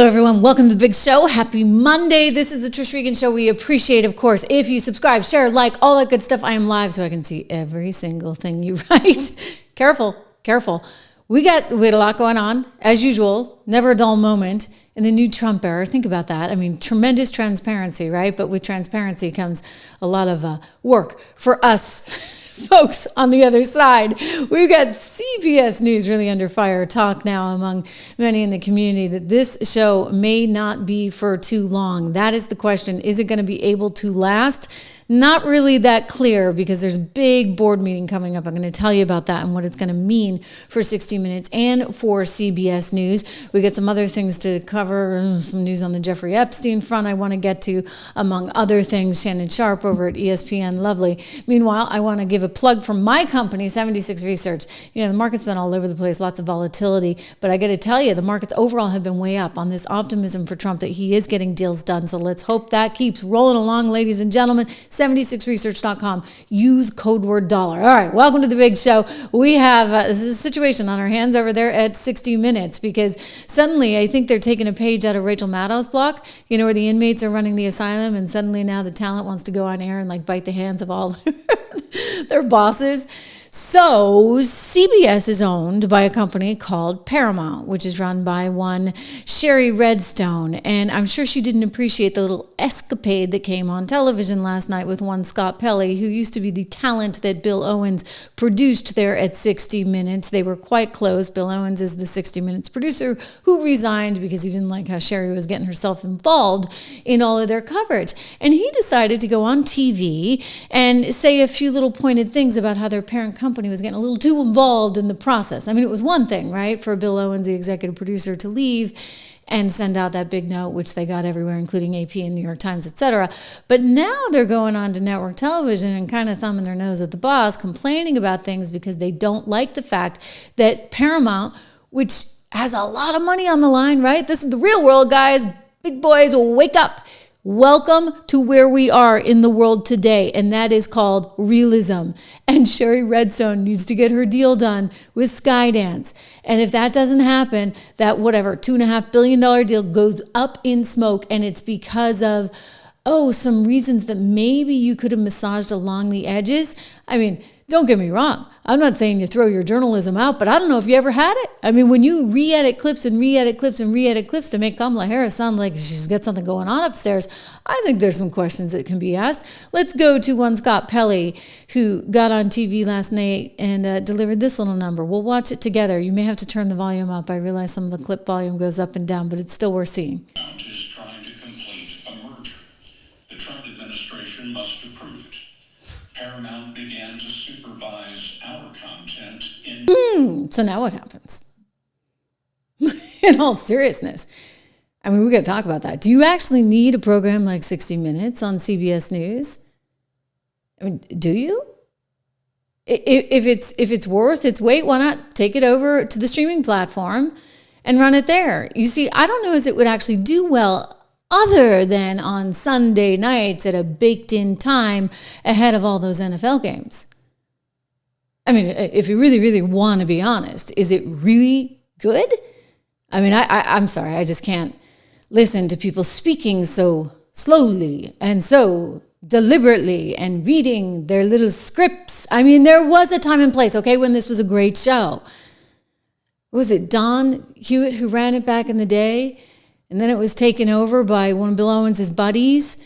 Hello, everyone. Welcome to the big show. Happy Monday. This is the Trish Regan Show. We appreciate, of course, if you subscribe, share, like, all that good stuff. I am live so I can see every single thing you write. Careful. We had a lot going on, as usual. Never a dull moment in the new Trump era. Think about that. I mean, tremendous transparency, right? But with transparency comes a lot of work for us folks on the other side. We've got CBS News really under fire. Talk now among many in the community that this show may not be for too long. That is the question. Is it going to be able to last? Not really that clear because there's a big board meeting coming up. I'm going to tell you about that and what it's going to mean for 60 Minutes and for CBS News. We got some other things to cover, some news on the Jeffrey Epstein front I want to get to, among other things. Shannon Sharp over at ESPN, lovely. Meanwhile, I want to give a plug for my company, 76 Research. You know, the market's been all over the place, lots of volatility, but I got to tell you, the markets overall have been way up on this optimism for Trump that he is getting deals done. So let's hope that keeps rolling along, ladies and gentlemen. 76research.com. Use code word dollar. All right, welcome to the big show. We have this is a situation on our hands over there at 60 Minutes because suddenly I think they're taking a page out of Rachel Maddow's block, you know, where the inmates are running the asylum and suddenly now the talent wants to go on air and like bite the hands of all their bosses. So CBS is owned by a company called Paramount, which is run by one Sherry Redstone. And I'm sure she didn't appreciate the little escapade that came on television last night with one Scott Pelley, who used to be the talent that Bill Owens produced there at 60 Minutes. They were quite close. Bill Owens is the 60 Minutes producer who resigned because he didn't like how Sherry was getting herself involved in all of their coverage. And he decided to go on TV and say a few little pointed things about how their parent company was getting a little too involved in the process. I mean, it was one thing, right, for Bill Owens, the executive producer, to leave and send out that big note, which they got everywhere, including AP and New York Times, etc. But now they're going on to network television and kind of thumbing their nose at the boss, complaining about things because they don't like the fact that Paramount, which has a lot of money on the line, right? This is the real world, guys. Big boys, wake up. Welcome to where we are in the world today, and that is called realism. And Sherry Redstone needs to get her deal done with Skydance. And if that doesn't happen, that $2.5 billion deal goes up in smoke, and it's because of, some reasons that maybe you could have massaged along the edges. I mean, don't get me wrong. I'm not saying you throw your journalism out, but I don't know if you ever had it. I mean, when you re-edit clips and re-edit clips and re-edit clips to make Kamala Harris sound like she's got something going on upstairs, I think there's some questions that can be asked. Let's go to one Scott Pelley who got on TV last night and delivered this little number. We'll watch it together. You may have to turn the volume up. I realize some of the clip volume goes up and down, but it's still worth seeing. Is trying to complete a merger. The Trump administration must approve it. Paramount began to supervise our content in... So now what happens? In all seriousness, I mean, we got to talk about that. Do you actually need a program like 60 Minutes on CBS News? I mean, do you? If it's worth its weight, why not take it over to the streaming platform and run it there? You see, I don't know as it would actually do well other than on Sunday nights at a baked-in time ahead of all those NFL games. I mean, if you really, really want to be honest, is it really good? I mean, I'm sorry, I just can't listen to people speaking so slowly and so deliberately and reading their little scripts. I mean, there was a time and place, okay, when this was a great show. Was it Don Hewitt who ran it back in the day? And then it was taken over by one of Bill Owens' buddies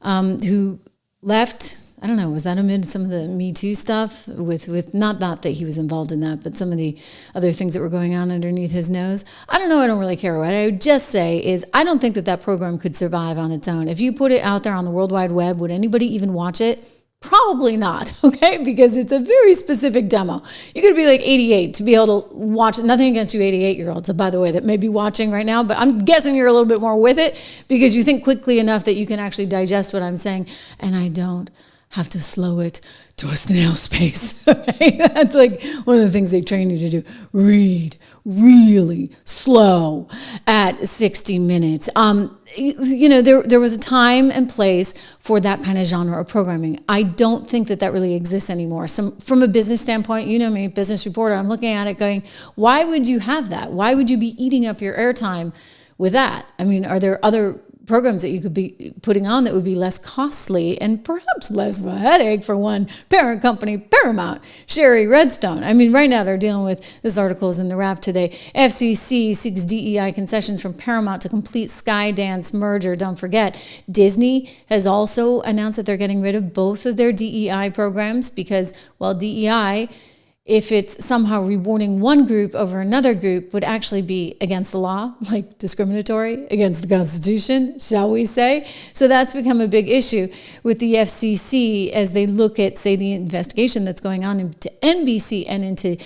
who left. I don't know, was that amid some of the Me Too stuff with not that he was involved in that, but some of the other things that were going on underneath his nose? I don't know. I don't really care. What I would just say is I don't think that program could survive on its own. If you put it out there on the World Wide Web, would anybody even watch it? Probably not, okay? Because it's a very specific demo. You got to be like 88 to be able to watch it. Nothing against you 88-year-olds, by the way, that may be watching right now, but I'm guessing you're a little bit more with it because you think quickly enough that you can actually digest what I'm saying, and I don't have to slow it to a snail's pace. Okay? That's like one of the things they train you to do. Read really slow at 60 Minutes. You know, there was a time and place for that kind of genre of programming. I don't think that really exists anymore. From a business standpoint, you know me, business reporter, I'm looking at it going, why would you have that? Why would you be eating up your airtime with that? I mean, are there other programs that you could be putting on that would be less costly and perhaps less of a headache for one parent company, Paramount, Sherry, Redstone? I mean, right now they're dealing with, this article is in the wrap today, FCC seeks DEI concessions from Paramount to complete Skydance merger. Don't forget, Disney has also announced that they're getting rid of both of their DEI programs because, well, DEI, if it's somehow rewarding one group over another group, would actually be against the law, like discriminatory, against the Constitution, shall we say. So that's become a big issue with the FCC as they look at, say, the investigation that's going on into NBC and into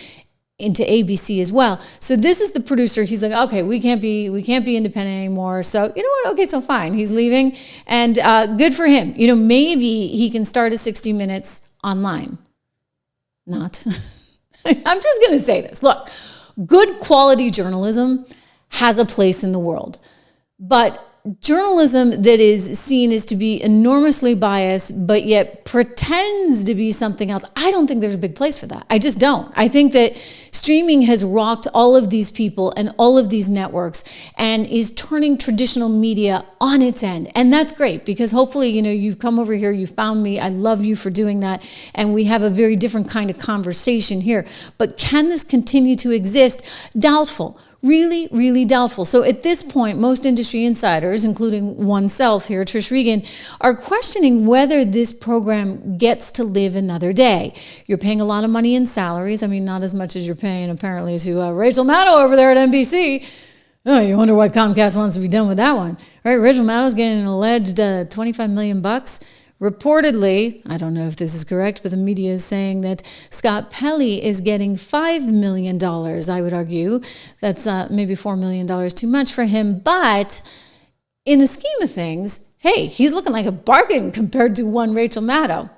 ABC as well. So this is the producer. He's like, okay, we can't be independent anymore. So you know what? Okay, so fine. He's leaving, and good for him. You know, maybe he can start a 60 Minutes online. Not. I'm just going to say this. Look, good quality journalism has a place in the world, but journalism that is seen as to be enormously biased, but yet pretends to be something else, I don't think there's a big place for that. I just don't. I think that streaming has rocked all of these people and all of these networks and is turning traditional media on its end. And that's great because hopefully, you know, you've come over here, you found me, I love you for doing that. And we have a very different kind of conversation here. But can this continue to exist? Doubtful. Really, really doubtful. So at this point, most industry insiders, including oneself here, Trish Regan, are questioning whether this program gets to live another day. You're paying a lot of money in salaries. I mean, not as much as you're paying apparently to Rachel Maddow over there at NBC. Oh, you wonder what Comcast wants to be done with that one, right? Rachel Maddow's getting an alleged $25 million. Reportedly, I don't know if this is correct, but the media is saying that Scott Pelley is getting $5 million. I would argue that's maybe $4 million too much for him. But in the scheme of things, hey, he's looking like a bargain compared to one Rachel Maddow.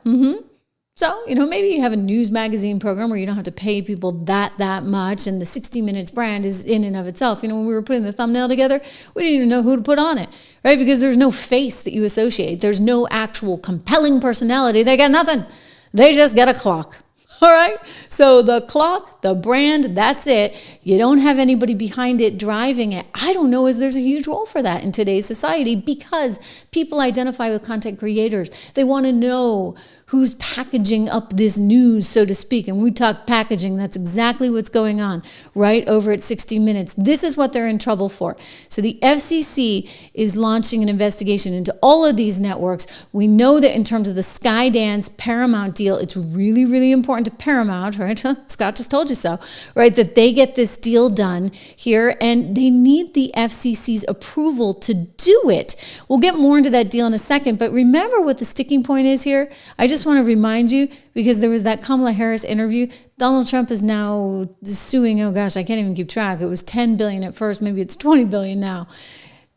So, you know, maybe you have a news magazine program where you don't have to pay people that much, and the 60 Minutes brand is in and of itself. You know, when we were putting the thumbnail together, we didn't even know who to put on it, right? Because there's no face that you associate. There's no actual compelling personality. They got nothing. They just get a clock. All right. So the clock, the brand, that's it. You don't have anybody behind it driving it. I don't know as there's a huge role for that in today's society because people identify with content creators. They want to know who's packaging up this news, so to speak. And we talk packaging, that's exactly what's going on right over at 60 Minutes. This is what they're in trouble for. So the FCC is launching an investigation into all of these networks. We know that in terms of the Skydance Paramount deal, it's really, really important to Paramount, right? Scott just told you so, right? That they get this deal done here, and they need the FCC's approval to do it. We'll get more into that deal in a second, but remember what the sticking point is here? I just want to remind you, because there was that Kamala Harris interview. Donald Trump is now suing, oh gosh, I can't even keep track. It was $10 billion at first, maybe it's $20 billion now.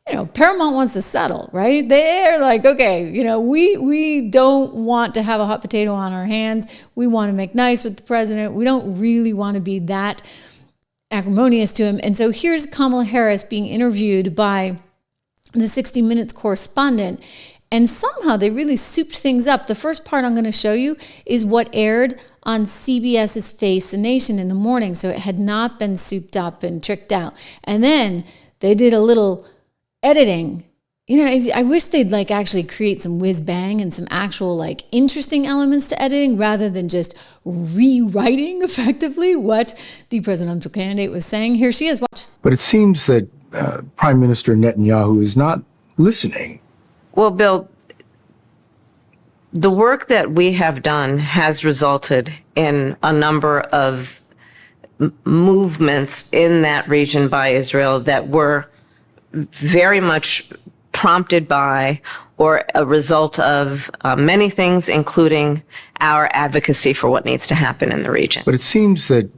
You know, Paramount wants to settle, right? They're like, okay, you know, we don't want to have a hot potato on our hands. We want to make nice with the president. We don't really want to be that acrimonious to him. And so here's Kamala Harris being interviewed by the 60 Minutes correspondent. And somehow they really souped things up. The first part I'm going to show you is what aired on CBS's Face the Nation in the morning. So it had not been souped up and tricked out. And then they did a little editing. You know, I wish they'd like actually create some whiz bang and some actual like interesting elements to editing rather than just rewriting effectively what the presidential candidate was saying. Here she is. Watch. But it seems that Prime Minister Netanyahu is not listening. Well, Bill, the work that we have done has resulted in a number of movements in that region by Israel that were very much prompted by or a result of many things, including our advocacy for what needs to happen in the region. But it seems that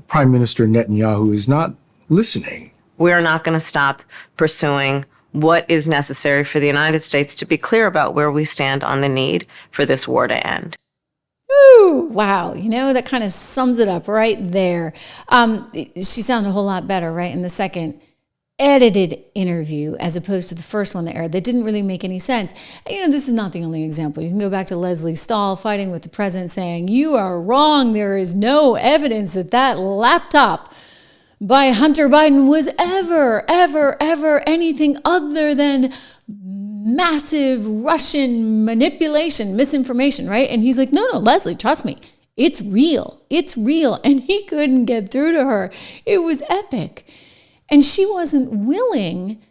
Prime Minister Netanyahu is not listening. We're not going to stop pursuing what is necessary for the United States to be clear about where we stand on the need for this war to end. Ooh, wow. You know, that kind of sums it up right there. She sounded a whole lot better, right, in the second edited interview as opposed to the first one that aired that didn't really make any sense. And, you know, this is not the only example. You can go back to Leslie Stahl fighting with the president saying, you are wrong. There is no evidence that that laptop by Hunter Biden was ever anything other than massive Russian manipulation, misinformation, right? And he's like, no, Leslie, trust me. It's real. It's real. And he couldn't get through to her. It was epic. And she wasn't willing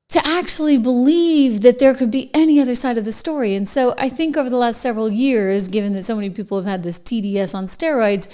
to actually believe that there could be any other side of the story. And so I think over the last several years, given that so many people have had this TDS on steroids,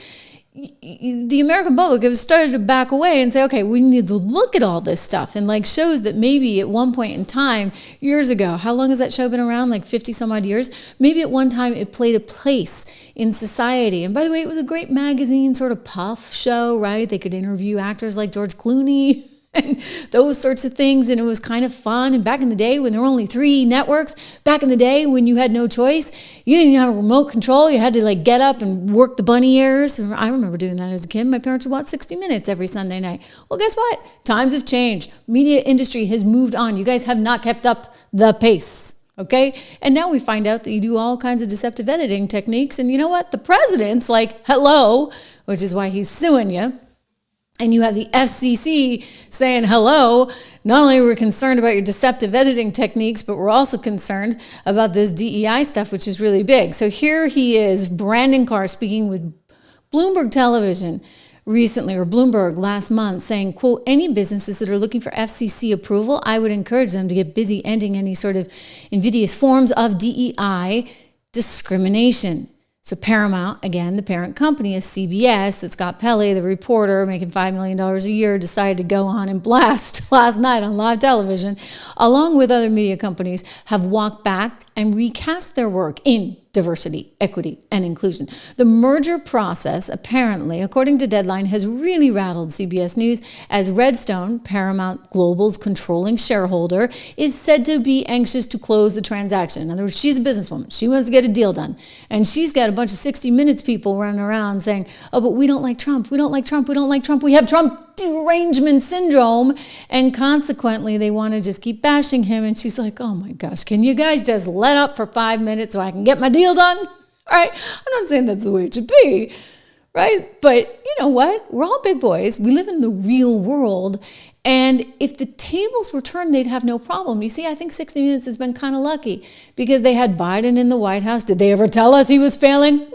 the American public have started to back away and say, okay, we need to look at all this stuff. And like shows that maybe at one point in time, years ago, how long has that show been around? Like 50 some odd years? Maybe at one time it played a place in society. And by the way, it was a great magazine sort of puff show, right? They could interview actors like George Clooney and those sorts of things. And it was kind of fun. And back in the day when there were only 3 networks, back in the day when you had no choice, you didn't even have a remote control. You had to like get up and work the bunny ears. I remember doing that as a kid. My parents would watch 60 Minutes every Sunday night. Well, guess what? Times have changed. Media industry has moved on. You guys have not kept up the pace. Okay. And now we find out that you do all kinds of deceptive editing techniques. And you know what? The president's like, hello, which is why he's suing you. And you have the FCC saying, hello, not only are we concerned about your deceptive editing techniques, but we're also concerned about this DEI stuff, which is really big. So here he is, Brandon Carr, speaking with Bloomberg Television recently, or Bloomberg last month, saying, quote, any businesses that are looking for FCC approval, I would encourage them to get busy ending any sort of invidious forms of DEI discrimination. So Paramount, again, the parent company is CBS, that Scott Pelley, the reporter making $5 million a year, decided to go on and blast last night on live television, along with other media companies, have walked back and recast their work in diversity, equity, and inclusion. The merger process, apparently, according to Deadline, has really rattled CBS News as Redstone, Paramount Global's controlling shareholder, is said to be anxious to close the transaction. In other words, she's a businesswoman. She wants to get a deal done. And she's got a bunch of 60 Minutes people running around saying, oh, but we don't like Trump. We don't like Trump. We don't like Trump. We have Trump derangement syndrome. And consequently, they want to just keep bashing him. And she's like, oh my gosh, can you guys just let up for 5 minutes so I can get my deal done? All right. I'm not saying that's the way it should be, right? But you know what? We're all big boys. We live in the real world. And if the tables were turned, they'd have no problem. You see, I think 60 Minutes has been kind of lucky because they had Biden in the White House. Did they ever tell us he was failing?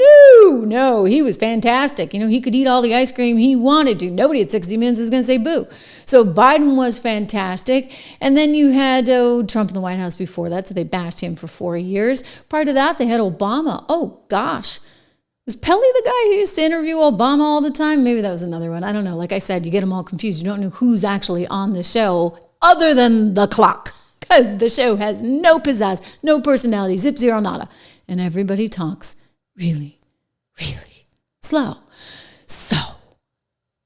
No, he was fantastic. You know, he could eat all the ice cream he wanted to. Nobody at 60 Minutes was going to say boo. So Biden was fantastic. And then you had Trump in the White House before that. So they bashed him for 4 years. Prior to that, they had Obama. Oh, gosh. Was Pelley the guy who used to interview Obama all the time? Maybe that was another one. I don't know. Like I said, you get them all confused. You don't know who's actually on the show other than the clock because the show has no pizzazz, no personality, zip, zero, nada. And everybody talks really, really slow. So,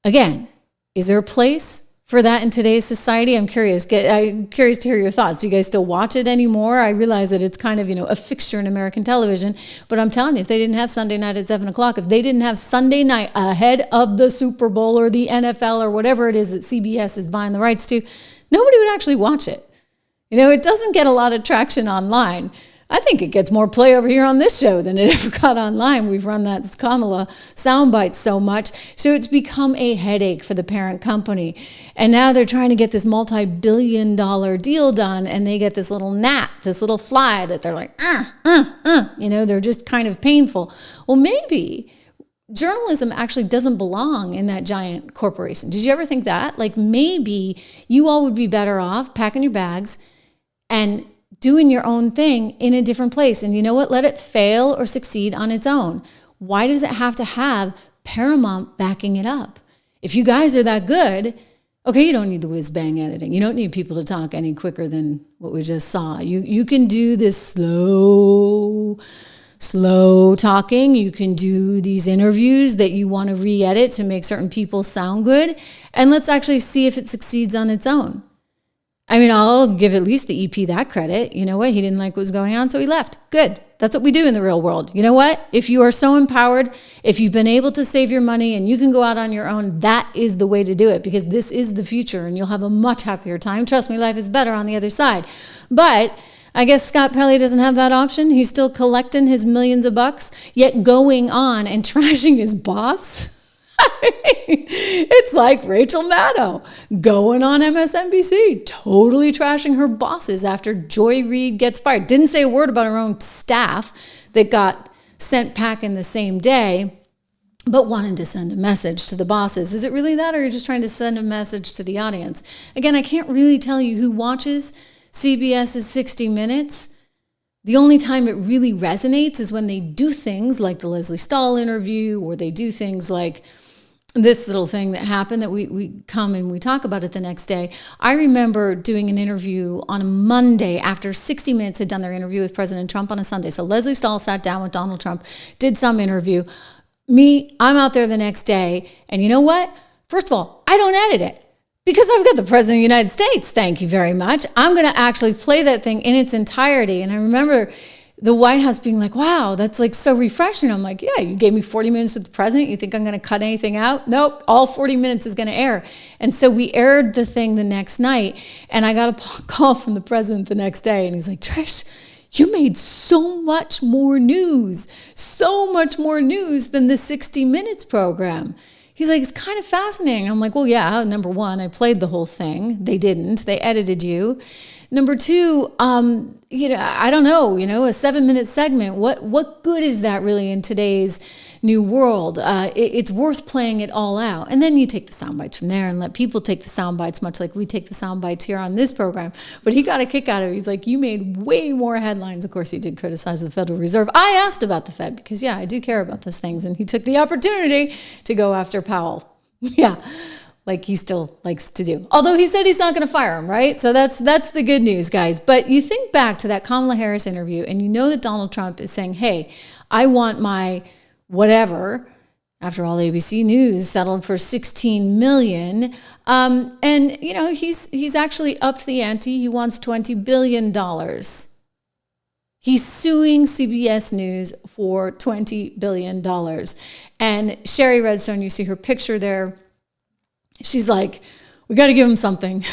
again, is there a place for that in today's society? I'm curious to hear your thoughts. Do you guys still watch it anymore? I realize that it's kind of, a fixture in American television, but I'm telling you, if they didn't have Sunday night at 7 o'clock, if they didn't have Sunday night ahead of the Super Bowl or the NFL or whatever it is that CBS is buying the rights to, nobody would actually watch it. It doesn't get a lot of traction online. I think it gets more play over here on this show than it ever got online. We've run that Kamala soundbite so much. So it's become a headache for the parent company. And now they're trying to get this multi-billion-dollar deal done, and they get this little gnat, this little fly that they're like, they're just kind of painful. Well, maybe journalism actually doesn't belong in that giant corporation. Did you ever think that? Like maybe you all would be better off packing your bags and doing your own thing in a different place. And you know what? Let it fail or succeed on its own. Why does it have to have Paramount backing it up? If you guys are that good, okay, you don't need the whiz-bang editing. You don't need people to talk any quicker than what we just saw. You can do this slow talking. You can do these interviews that you want to re-edit to make certain people sound good. And let's actually see if it succeeds on its own. I mean, I'll give at least the EP that credit. You know what? He didn't like what was going on, so he left. Good. That's what we do in the real world. You know what? If you are so empowered, if you've been able to save your money and you can go out on your own, that is the way to do it because this is the future and you'll have a much happier time. Trust me, life is better on the other side. But I guess Scott Pelley doesn't have that option. He's still collecting his millions of bucks, yet going on and trashing his boss. It's like Rachel Maddow going on MSNBC, totally trashing her bosses after Joy Reid gets fired. Didn't say a word about her own staff that got sent packing the same day, but wanted to send a message to the bosses. Is it really that, or are you just trying to send a message to the audience? Again, I can't really tell you who watches CBS's 60 Minutes. The only time it really resonates is when they do things like the Leslie Stahl interview, or they do things like this little thing that happened that we come and we talk about it the next day. I remember doing an interview on a Monday after 60 Minutes had done their interview with President Trump on a Sunday. So Leslie Stahl sat down with Donald Trump, did some interview. I'm out there the next day, and you know what? First of all, I don't edit it because I've got the President of the United States. Thank you very much. I'm going to actually play that thing in its entirety. And I remember the White House being like, wow, that's like so refreshing. I'm like, yeah, you gave me 40 minutes with the president. You think I'm going to cut anything out? Nope, all 40 minutes is going to air. And so we aired the thing the next night, and I got a call from the president the next day, and he's like, Trish, you made so much more news than the 60 Minutes program. He's like, it's kind of fascinating. I'm like, well, yeah, number one, I played the whole thing. They didn't. They edited you. Number two, I don't know, a 7-minute segment. What good is that really in today's new world? It's worth playing it all out. And then you take the sound bites from there and let people take the sound bites, much like we take the sound bites here on this program. But he got a kick out of it. He's like, you made way more headlines. Of course, he did criticize the Federal Reserve. I asked about the Fed because, yeah, I do care about those things. And he took the opportunity to go after Powell. Yeah. Like he still likes to do. Although he said he's not going to fire him, right? So that's the good news, guys. But you think back to that Kamala Harris interview, and you know that Donald Trump is saying, hey, I want my whatever, after all, ABC News settled for $16 million. And, he's actually upped the ante. He wants $20 billion. He's suing CBS News for $20 billion. And Sherry Redstone, you see her picture there. She's like, we got to give him something.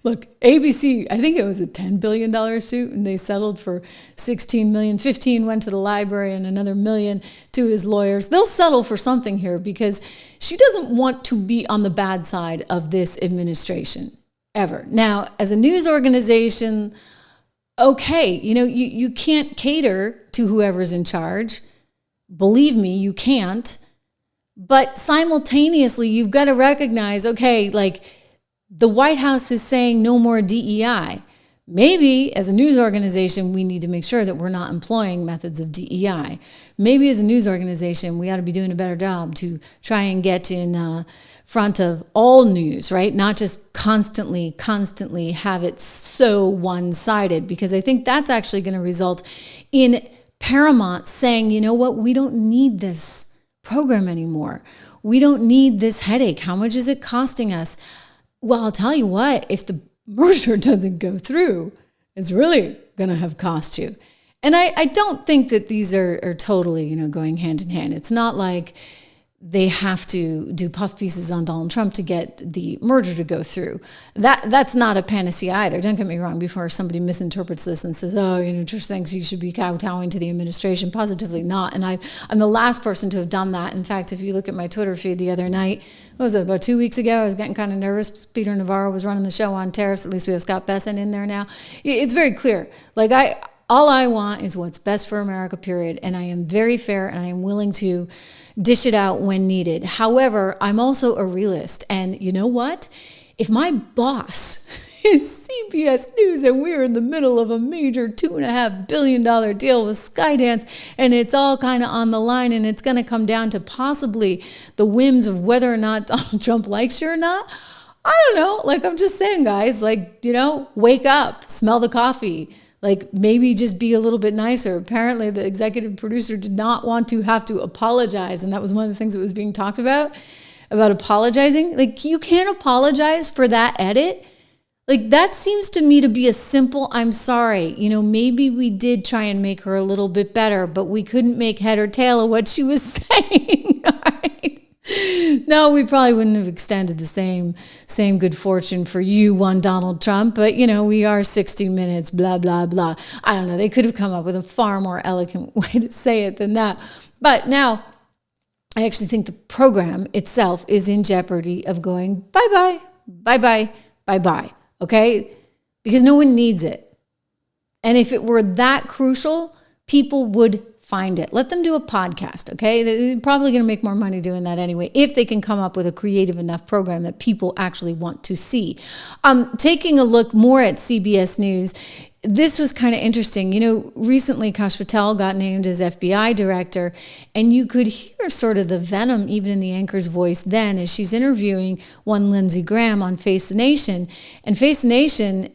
Look, ABC, I think it was a $10 billion suit, and they settled for $16 million. 15 went to the library and another $1 million to his lawyers. They'll settle for something here because she doesn't want to be on the bad side of this administration, ever. Now, as a news organization, okay, you can't cater to whoever's in charge. Believe me, you can't. But simultaneously, you've got to recognize, okay, like the White House is saying no more DEI. Maybe as a news organization, we need to make sure that we're not employing methods of DEI. Maybe as a news organization, we ought to be doing a better job to try and get in front of all news, right? Not just constantly have it so one-sided, because I think that's actually going to result in Paramount saying, you know what, we don't need this program anymore. We don't need this headache. How much is it costing us? Well, I'll tell you what, if the merger doesn't go through, it's really going to have cost you. And I don't think that these are totally, going hand in hand. It's not like they have to do puff pieces on Donald Trump to get the merger to go through. That's not a panacea either. Don't get me wrong, before somebody misinterprets this and says, oh, Trish thinks you should be kowtowing to the administration. Positively not. And I'm the last person to have done that. In fact, if you look at my Twitter feed the other night, what was it, about 2 weeks ago, I was getting kind of nervous. Peter Navarro was running the show on tariffs. At least we have Scott Besson in there now. It's very clear. All I want is what's best for America, period. And I am very fair, and I am willing to dish it out when needed. However, I'm also a realist. And you know what? If my boss is CBS News and we're in the middle of a major $2.5 billion deal with Skydance, and it's all kind of on the line, and it's going to come down to possibly the whims of whether or not Donald Trump likes you or not, I don't know. I'm just saying, guys, wake up, smell the coffee. Maybe just be a little bit nicer. Apparently, the executive producer did not want to have to apologize. And that was one of the things that was being talked about apologizing. You can't apologize for that edit. That seems to me to be a simple, I'm sorry. Maybe we did try and make her a little bit better, but we couldn't make head or tail of what she was saying. All right? No, we probably wouldn't have extended the same good fortune for you, one Donald Trump, but we are 60 Minutes, blah, blah, blah. I don't know. They could have come up with a far more elegant way to say it than that. But now, I actually think the program itself is in jeopardy of going bye-bye, bye-bye, bye-bye, okay? Because no one needs it. And if it were that crucial, people would find it. Let them do a podcast, okay? They're probably going to make more money doing that anyway, if they can come up with a creative enough program that people actually want to see. Taking a look more at CBS News, this was kind of interesting. You know, recently Kash Patel got named as FBI director, and you could hear sort of the venom even in the anchor's voice then as she's interviewing one Lindsay Graham on Face the Nation. And Face the Nation,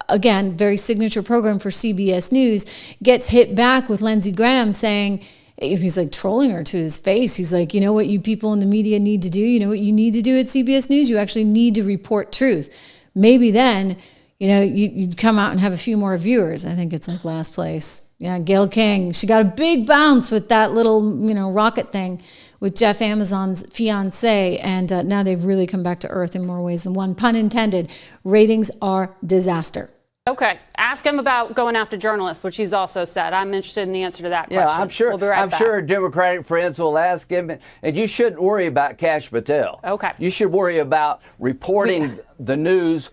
again, very signature program for CBS News, gets hit back with Lindsay Graham saying, he's like trolling her to his face. He's like, you know what you people in the media need to do? You know what you need to do at CBS News? You actually need to report truth. Maybe then, you know, you'd come out and have a few more viewers. I think it's like last place. Yeah, Gayle King. She got a big bounce with that little, you know, rocket thing with Jeff Amazon's fiance. And now they've really come back to earth in more ways than one. Pun intended. Ratings are disaster. Okay. Ask him about going after journalists, which he's also said. I'm interested in the answer to that question. Yeah, I'm sure. We'll be right back. Sure Democratic friends will ask him, and you shouldn't worry about Kash Patel. Okay. You should worry about reporting the news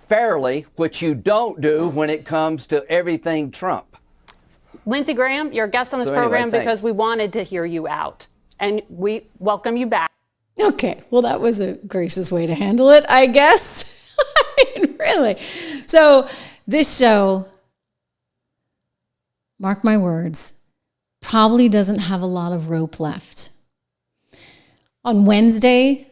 fairly, which you don't do when it comes to everything Trump. Lindsey Graham, you're a guest on this program because we wanted to hear you out, and we welcome you back. Okay, well, that was a gracious way to handle it, I guess. I mean, really. So this show, mark my words, probably doesn't have a lot of rope left. On Wednesday,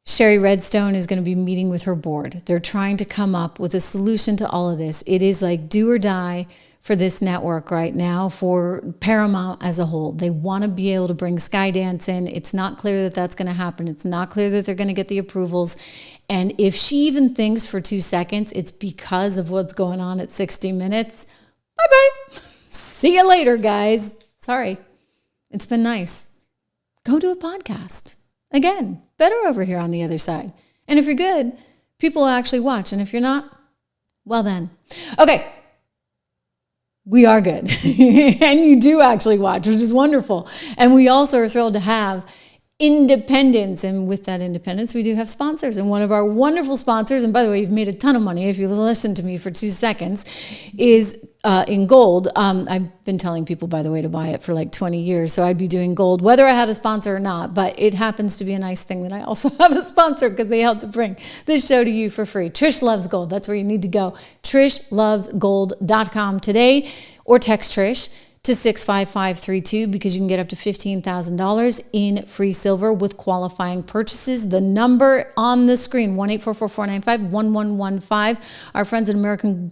Sherry Redstone is going to be meeting with her board. They're trying to come up with a solution to all of this. It is like do or die for this network right now, for Paramount as a whole. They want to be able to bring Skydance in. It's not clear that that's going to happen. It's not clear that they're going to get the approvals. And if she even thinks for 2 seconds it's because of what's going on at 60 Minutes, bye-bye. See you later, guys. Sorry. It's been nice. Go do a podcast. Again, better over here on the other side. And if you're good, people will actually watch. And if you're not, well then. Okay. We are good. And you do actually watch, which is wonderful. And we also are thrilled to have independence. And with that independence, we do have sponsors. And one of our wonderful sponsors, and by the way, you've made a ton of money if you listen to me for 2 seconds, is in gold. I've been telling people, by the way, to buy it for like 20 years. So I'd be doing gold, whether I had a sponsor or not. But it happens to be a nice thing that I also have a sponsor because they help to bring this show to you for free. Trish Loves Gold. That's where you need to go. TrishLovesGold.com today, or text Trish to 65532 because you can get up to $15,000 in free silver with qualifying purchases. The number on the screen, 1-844-495-1115. Our friends at American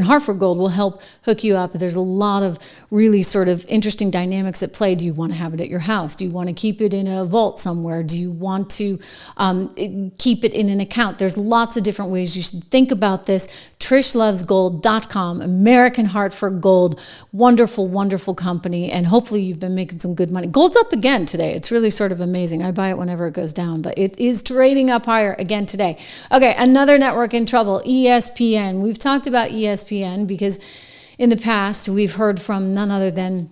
Hartford Gold will help hook you up. There's a lot of really sort of interesting dynamics at play. Do you want to have it at your house? Do you want to keep it in a vault somewhere? Do you want to keep it in an account? There's lots of different ways you should think about this. TrishLovesGold.com, American Hartford Gold. Wonderful, wonderful company, and hopefully you've been making some good money. Gold's up again today. It's really sort of amazing. I buy it whenever it goes down, but it is trading up higher again today. Okay, another network in trouble, ESPN. We've talked about ESPN because in the past we've heard from none other than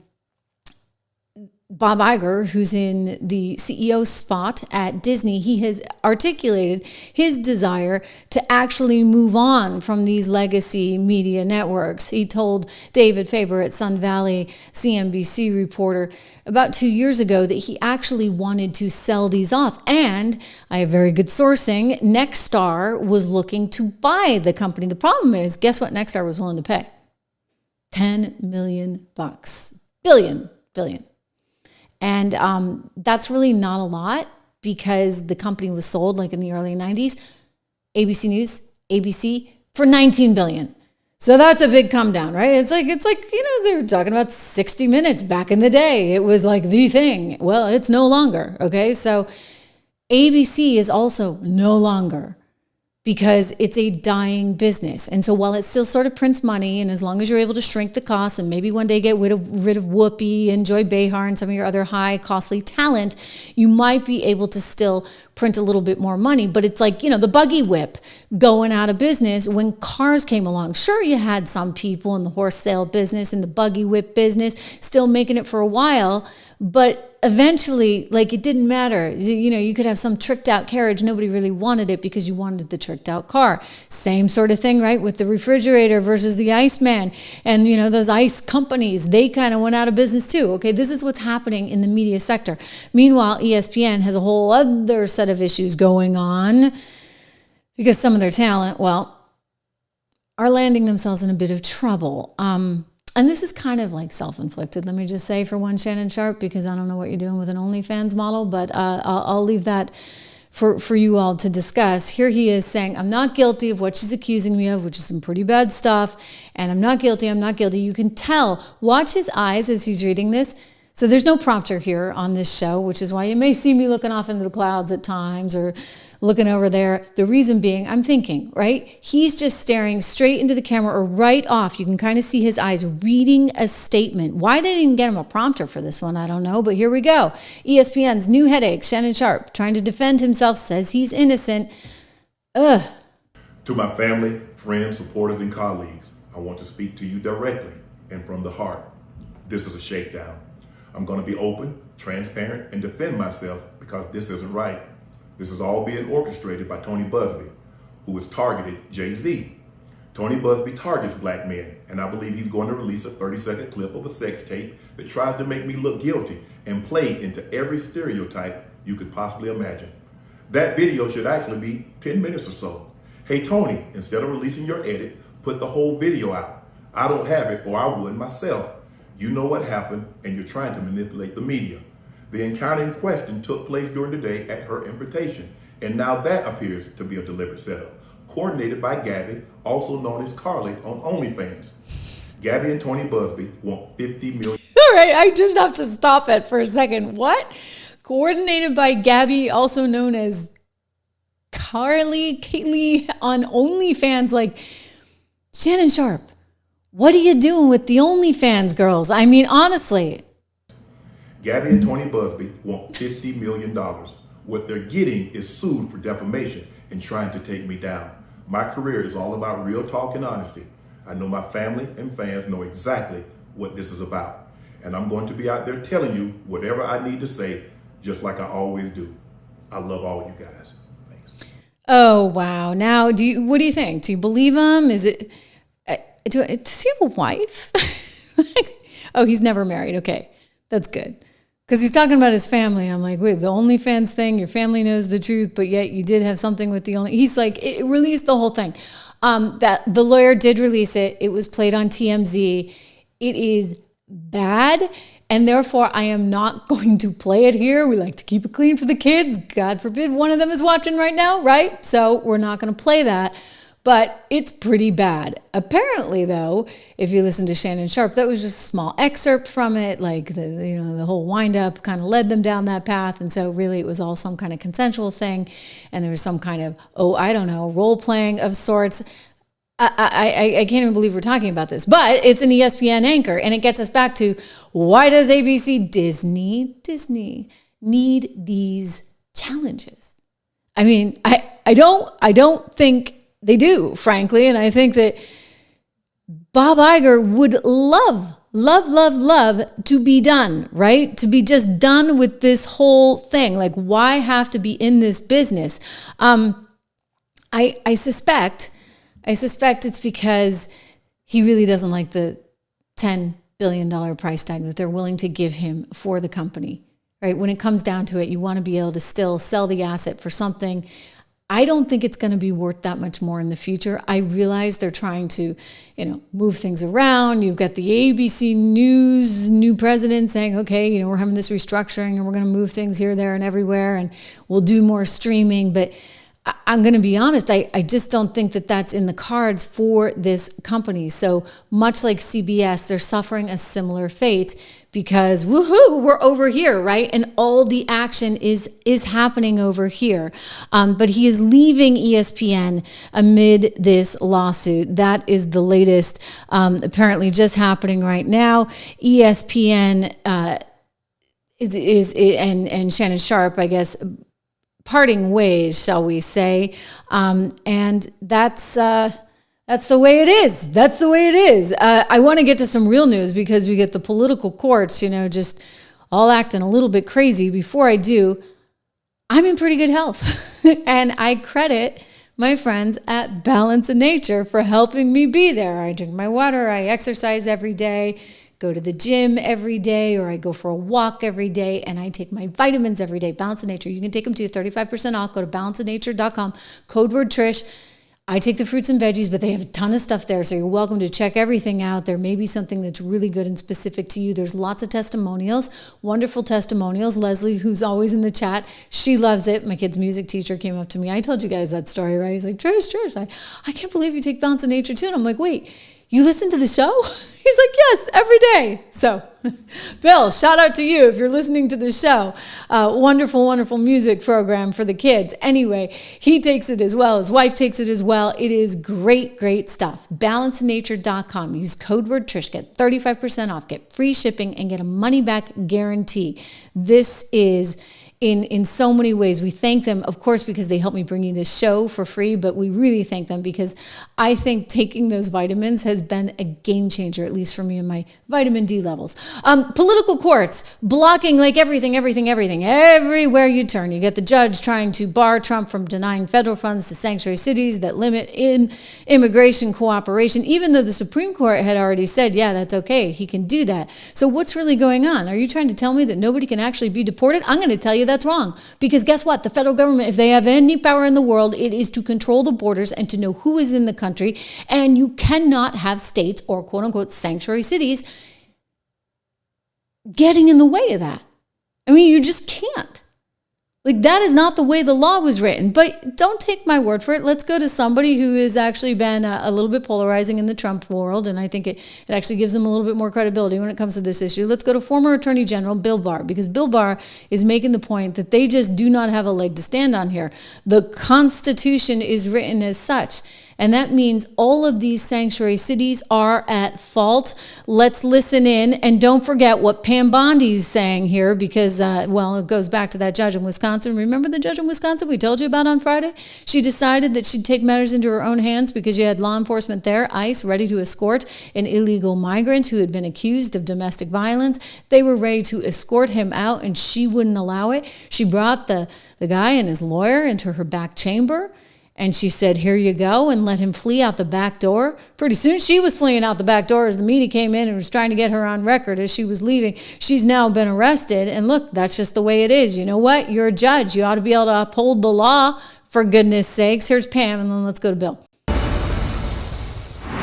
Bob Iger, who's in the CEO spot at Disney. He has articulated his desire to actually move on from these legacy media networks. He told David Faber at Sun Valley, CNBC reporter, about 2 years ago that he actually wanted to sell these off. And I have very good sourcing. Nexstar was looking to buy the company. The problem is, guess what Nexstar was willing to pay? $10 million. Billion. And that's really not a lot because the company was sold like in the early 90s, ABC News, ABC, for $19 billion. So that's a big come down, right? It's like, you know, they were talking about 60 Minutes back in the day. It was like the thing. Well, it's no longer, okay? So ABC is also no longer, because it's a dying business. And so while it still sort of prints money, and as long as you're able to shrink the costs and maybe one day get rid of Whoopi and Joy Behar and some of your other high costly talent, you might be able to still print a little bit more money. But it's like, you know, the buggy whip going out of business when cars came along. Sure, you had some people in the horse sale business and the buggy whip business still making it for a while, But eventually, like, it didn't matter. You know, you could have some tricked out carriage. Nobody really wanted it because you wanted the tricked out car. Same sort of thing, right? With the refrigerator versus the Iceman. And, you know, those ice companies, they kind of went out of business too. Okay, this is what's happening in the media sector. Meanwhile, ESPN has a whole other set of issues going on because some of their talent, well, are landing themselves in a bit of trouble. And this is kind of like self-inflicted, let me just say, for one, Shannon Sharp, because I don't know what you're doing with an OnlyFans model, but I'll leave that for you all to discuss. Here he is saying, I'm not guilty of what she's accusing me of, which is some pretty bad stuff, and I'm not guilty. You can tell. Watch his eyes as he's reading this. So there's no prompter here on this show, which is why you may see me looking off into the clouds at times or looking over there. The reason being, I'm thinking, right? He's just staring straight into the camera or right off. You can kind of see his eyes reading a statement. Why they didn't get him a prompter for this one, I don't know, but here we go. ESPN's new headache, Shannon Sharp, trying to defend himself, says he's innocent. To my family, friends, supporters, and colleagues, I want to speak to you directly and from the heart. This is a shakedown. I'm going to be open, transparent, and defend myself because this isn't right. This is all being orchestrated by Tony Buzbee, who has targeted Jay-Z. Tony Buzbee targets black men, and I believe he's going to release a 30-second clip of a sex tape that tries to make me look guilty and play into every stereotype you could possibly imagine. That video should actually be 10 minutes or so. Hey, Tony, instead of releasing your edit, put the whole video out. I don't have it, or I would myself. You know what happened, and you're trying to manipulate the media. The encounter in question took place during the day at her invitation, and now that appears to be a deliberate setup, coordinated by Gabby, also known as Carly on OnlyFans. Gabby and Tony Buzbee want $50 million. All right, I just have to stop it for a second. What? Coordinated by Gabby, also known as Kaylee on OnlyFans. Like, Shannon Sharp, what are you doing with the OnlyFans girls? I mean, honestly. Gabby and Tony Buzbee want $50 million. What they're getting is sued for defamation and trying to take me down. My career is all about real talk and honesty. I know my family and fans know exactly what this is about. And I'm going to be out there telling you whatever I need to say, just like I always do. I love all you guys. Thanks. Oh, wow. Now, what do you think? Do you believe him? Is it... Does he have a wife? Oh, he's never married. Okay, that's good. Because he's talking about his family. I'm like, wait, the OnlyFans thing, your family knows the truth, but yet you did have something with the only... He's like, it released the whole thing. That the lawyer did release it. It was played on TMZ. It is bad, and therefore I am not going to play it here. We like to keep it clean for the kids. God forbid one of them is watching right now, right? So we're not going to play that. But it's pretty bad. Apparently, though, if you listen to Shannon Sharp, that was just a small excerpt from it. Like the whole wind-up kind of led them down that path, and so really it was all some kind of consensual thing, and there was some kind of role playing of sorts. I can't even believe we're talking about this, but it's an ESPN anchor, and it gets us back to why does ABC, Disney need these challenges? I mean, I don't think they do, frankly, and I think that Bob Iger would love to be done, right? To be just done with this whole thing. Like, why have to be in this business? I suspect it's because he really doesn't like the $10 billion price tag that they're willing to give him for the company, right? When it comes down to it, you want to be able to still sell the asset for something. I don't think it's going to be worth that much more in the future. I realize they're trying to, move things around. You've got the ABC News new president saying, okay, we're having this restructuring and we're going to move things here, there, and everywhere, and we'll do more streaming. But I'm going to be honest, I just don't think that that's in the cards for this company. So much like CBS, they're suffering a similar fate because woohoo, we're over here, right? And all the action is happening over here. But he is leaving ESPN amid this lawsuit. That is the latest, apparently just happening right now. ESPN is and Shannon Sharp, I guess, parting ways, shall we say. And that's the way it is. That's the way it is. I want to get to some real news because we get the political courts, just all acting a little bit crazy. Before I do, I'm in pretty good health. And I credit my friends at Balance of Nature for helping me be there. I drink my water, I exercise every day, go to the gym every day, or I go for a walk every day, and I take my vitamins every day. Balance of Nature. You can take them to 35% off. Go to balanceofnature.com, code word Trish. I take the fruits and veggies, but they have a ton of stuff there, so you're welcome to check everything out. There may be something that's really good and specific to you. There's lots of testimonials, wonderful testimonials. Leslie, who's always in the chat, she loves it. My kid's music teacher came up to me. I told you guys that story, right? He's like, Trish, I can't believe you take Balance of Nature too. And I'm like, wait, you listen to the show? He's like, yes, every day. So, Bill, shout out to you if you're listening to the show. Wonderful, wonderful music program for the kids. Anyway, he takes it as well. His wife takes it as well. It is great, great stuff. Balanceofnature.com. Use code word Trish. Get 35% off. Get free shipping and get a money-back guarantee. This is... In so many ways. We thank them, of course, because they help me bring you this show for free, but we really thank them because I think taking those vitamins has been a game changer, at least for me and my vitamin D levels. Political courts, blocking like everything. Everywhere you turn, you get the judge trying to bar Trump from denying federal funds to sanctuary cities that limit immigration cooperation, even though the Supreme Court had already said, yeah, that's okay, he can do that. So what's really going on? Are you trying to tell me that nobody can actually be deported? I'm going to tell you that's wrong. Because guess what? The federal government, if they have any power in the world, it is to control the borders and to know who is in the country. And you cannot have states or quote unquote sanctuary cities getting in the way of that. I mean, you just can't. Like, that is not the way the law was written. But don't take my word for it. Let's go to somebody who has actually been a little bit polarizing in the Trump world, and I think it actually gives him a little bit more credibility when it comes to this issue. Let's go to former Attorney General Bill Barr, because Bill Barr is making the point that they just do not have a leg to stand on here. The Constitution is written as such. And that means all of these sanctuary cities are at fault. Let's listen in. And don't forget what Pam Bondi's saying here because, it goes back to that judge in Wisconsin. Remember the judge in Wisconsin we told you about on Friday? She decided that she'd take matters into her own hands because you had law enforcement there, ICE, ready to escort an illegal migrant who had been accused of domestic violence. They were ready to escort him out, and she wouldn't allow it. She brought the guy and his lawyer into her back chamber. And she said, here you go, and let him flee out the back door. Pretty soon she was fleeing out the back door as the media came in and was trying to get her on record as she was leaving. She's now been arrested. And look, that's just the way it is. You know what? You're a judge. You ought to be able to uphold the law, for goodness sakes. Here's Pam, and then let's go to Bill.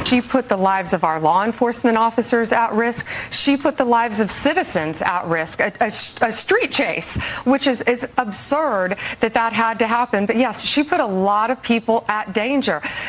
She put the lives of our law enforcement officers at risk. She put the lives of citizens at risk. A street chase, which is absurd that had to happen. But yes, she put a lot of people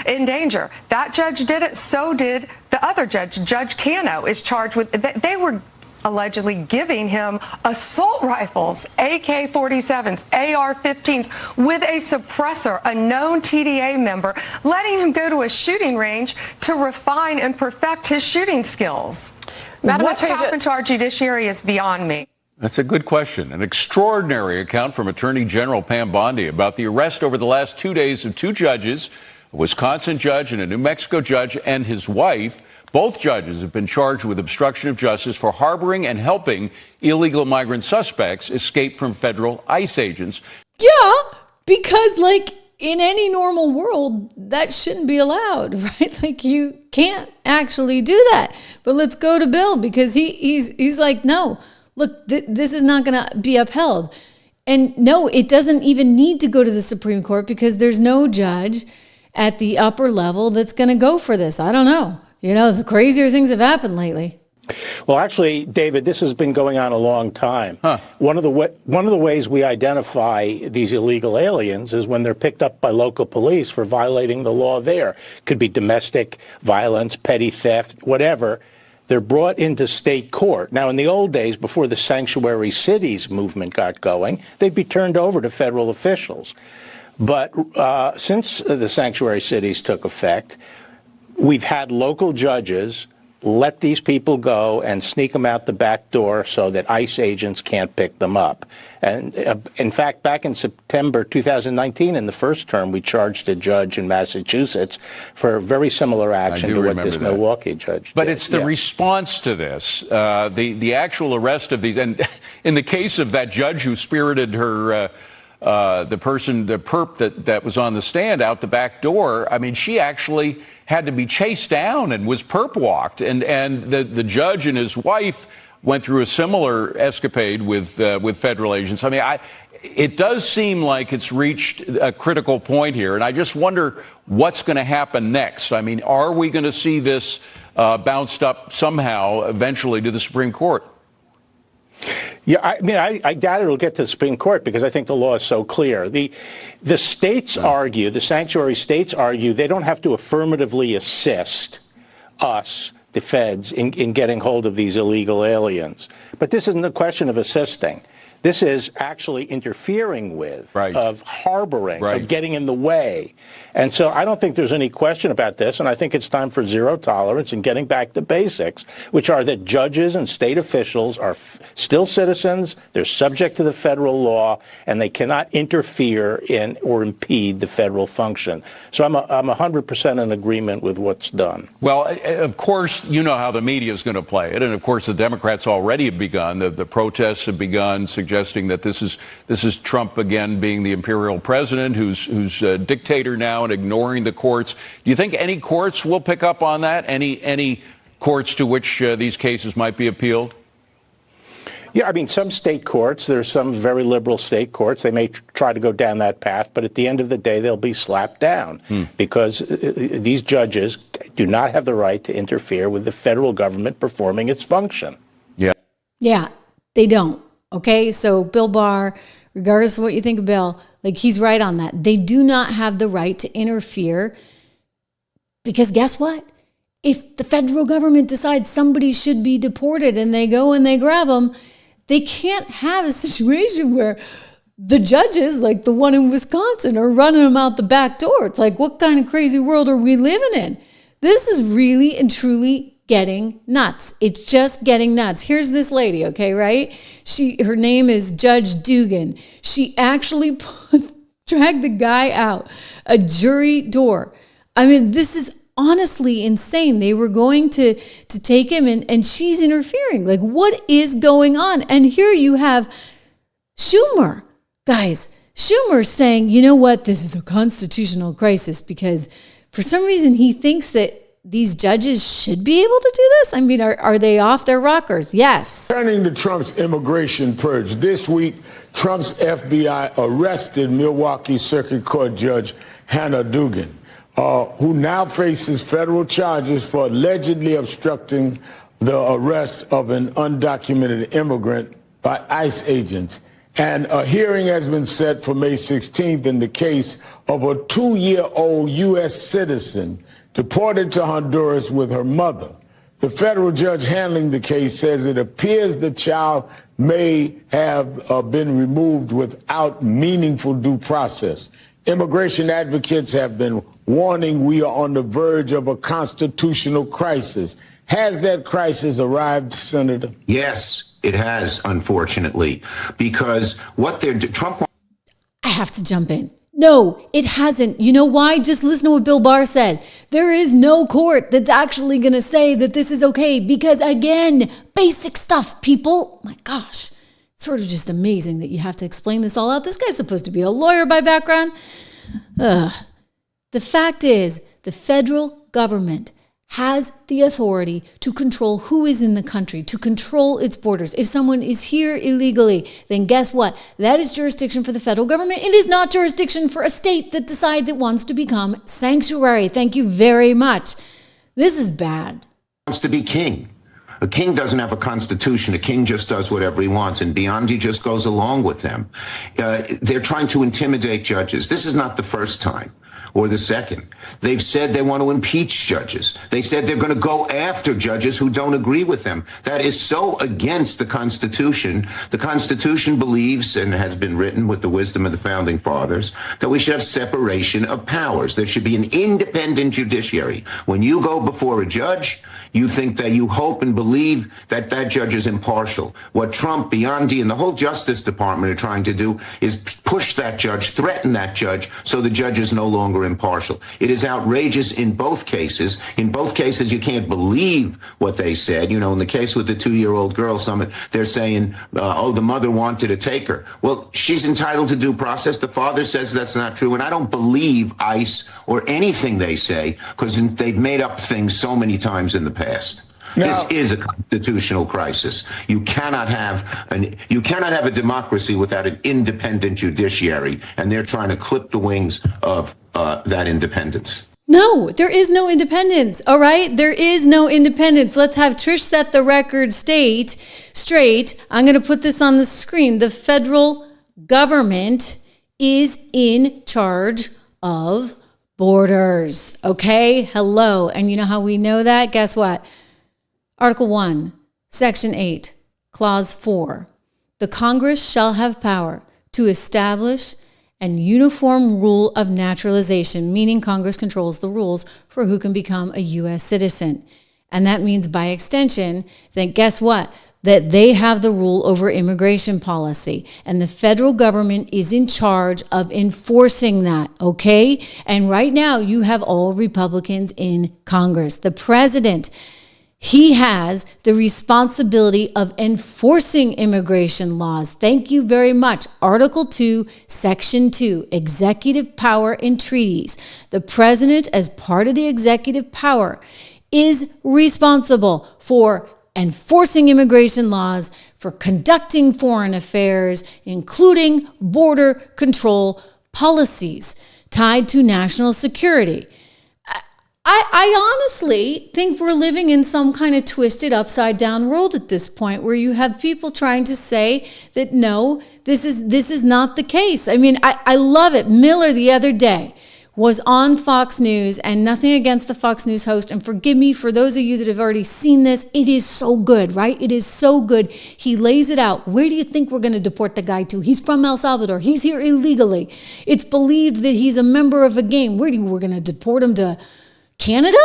in danger. That judge did it. So did the other judge. Judge Cano is charged with. They were allegedly giving him assault rifles, AK-47s, AR-15s, with a suppressor, a known TDA member, letting him go to a shooting range to refine and perfect his shooting skills. What's happened to our judiciary is beyond me. That's a good question. An extraordinary account from Attorney General Pam Bondi about the arrest over the last 2 days of two judges, a Wisconsin judge and a New Mexico judge, and his wife. Both judges have been charged with obstruction of justice for harboring and helping illegal migrant suspects escape from federal ICE agents. Yeah, because in any normal world, that shouldn't be allowed, right? You can't actually do that. But let's go to Bill because he's like, no, look, this is not going to be upheld. And no, it doesn't even need to go to the Supreme Court because there's no judge at the upper level that's going to go for this. I don't know. The crazier things have happened lately. Well, actually, David, this has been going on a long time. One of the ways we identify these illegal aliens is when they're picked up by local police for violating the law there. Could be domestic violence, petty theft, whatever. They're brought into state court. Now, in the old days, before the sanctuary cities movement got going, they'd be turned over to federal officials. But since the sanctuary cities took effect, we've had local judges let these people go and sneak them out the back door so that ICE agents can't pick them up. And in fact, back in September 2019, in the first term, we charged a judge in Massachusetts for a very similar action to what this Milwaukee judge did. But it's the response to this, the actual arrest of these. And in the case of that judge who spirited her, the perp that was on the stand out the back door, I mean, she actually had to be chased down and was perp walked. And the judge and his wife went through a similar escapade with federal agents. I mean, it does seem like it's reached a critical point here, and I just wonder what's going to happen next. I mean, are we going to see this bounced up somehow eventually to the Supreme Court? Yeah, I mean, I doubt it'll get to the Supreme Court because I think the law is so clear. The states argue, the sanctuary states argue, they don't have to affirmatively assist us, the feds, in getting hold of these illegal aliens. But this isn't a question of assisting. This is actually interfering with, of harboring, of getting in the way. And so I don't think there's any question about this, and I think it's time for zero tolerance and getting back to basics, which are that judges and state officials are still citizens, they're subject to the federal law, and they cannot interfere in or impede the federal function. So I'm 100% in agreement with what's done. Well, of course, you know how the media is going to play it, and of course the Democrats already have begun. The protests have begun, suggesting that this is Trump again being the imperial president who's a dictator now and ignoring the courts. Do you think any courts will pick up on that? Any courts to which these cases might be appealed? Yeah, I mean, some state courts, there's some very liberal state courts, they may try to go down that path, but at the end of the day, they'll be slapped down because these judges do not have the right to interfere with the federal government performing its function. Yeah, they don't. Okay, so Bill Barr, regardless of what you think of Bill, like he's right on that. They do not have the right to interfere because guess what? If the federal government decides somebody should be deported and they go and they grab them, they can't have a situation where the judges, like the one in Wisconsin, are running them out the back door. It's like, what kind of crazy world are we living in? This is really and truly getting nuts. It's just getting nuts. Here's this lady, okay, right? Her name is Judge Dugan. She actually dragged the guy out a jury door. I mean, this is honestly insane. They were going to take him and she's interfering. Like, what is going on? And here you have Schumer. Guys, Schumer's saying, you know what? This is a constitutional crisis because for some reason he thinks that these judges should be able to do this? I mean, are they off their rockers? Yes. Turning to Trump's immigration purge, this week, Trump's FBI arrested Milwaukee Circuit Court Judge Hannah Dugan, who now faces federal charges for allegedly obstructing the arrest of an undocumented immigrant by ICE agents. And a hearing has been set for May 16th in the case of a 2-year-old U.S. citizen deported to Honduras with her mother. The federal judge handling the case says it appears the child may have been removed without meaningful due process. Immigration advocates have been warning we are on the verge of a constitutional crisis. Has that crisis arrived, Senator? Yes, it has, unfortunately, because what Trump. I have to jump in. No, it hasn't. You know why? Just listen to what Bill Barr said. There is no court that's actually going to say that this is okay because, again, basic stuff, people. My gosh, it's sort of just amazing that you have to explain this all out. This guy's supposed to be a lawyer by background. The fact is, the federal government has the authority to control who is in the country, to control its borders. If someone is here illegally, then guess what? That is jurisdiction for the federal government. It is not jurisdiction for a state that decides it wants to become sanctuary. Thank you very much. This is bad. Wants to be king. A king doesn't have a constitution. A king just does whatever he wants, and Biondi just goes along with them. They're trying to intimidate judges. This is not the first time. or the second. They've said they want to impeach judges. They said they're going to go after judges who don't agree with them. That is so against the Constitution. The Constitution believes, and has been written with the wisdom of the founding fathers, that we should have separation of powers. There should be an independent judiciary. When you go before a judge, you think that you hope and believe that that judge is impartial. What Trump, Biondi, and the whole Justice Department are trying to do is push that judge, threaten that judge, so the judge is no longer impartial. It is outrageous in both cases. In both cases, you can't believe what they said. You know, in the case with the 2-year-old girl summit, they're saying, oh, the mother wanted to take her. Well, she's entitled to due process. The father says that's not true. And I don't believe ICE or anything they say, because they've made up things so many times in the past. Now, this is a constitutional crisis. You cannot have a democracy without an independent judiciary, and they're trying to clip the wings of that independence. No, there is no independence. All right, there is no independence. Let's have Trish set the record straight. I'm going to put this on the screen. The federal government is in charge of borders. Okay, hello. And you know how we know that? Guess what? Article 1, Section 8, Clause 4. The Congress shall have power to establish an uniform rule of naturalization, meaning Congress controls the rules for who can become a U.S. citizen. And that means by extension that guess what? That they have the rule over immigration policy. And the federal government is in charge of enforcing that, okay? And right now you have all Republicans in Congress. The president, he has the responsibility of enforcing immigration laws. Thank you very much. Article 2, Section 2, executive power in treaties. The president, as part of the executive power, is responsible for enforcing immigration laws, for conducting foreign affairs, including border control policies tied to national security. I honestly think we're living in some kind of twisted upside down world at this point, where you have people trying to say that no, this is not the case. I mean, I love it. Miller the other day was on Fox News, and nothing against the Fox News host, and forgive me for those of you that have already seen this, it is so good, right? It is so good. He lays it out. Where do you think we're going to deport the guy to? He's from El Salvador. He's here illegally. It's believed that he's a member of a gang. We're going to deport him to Canada?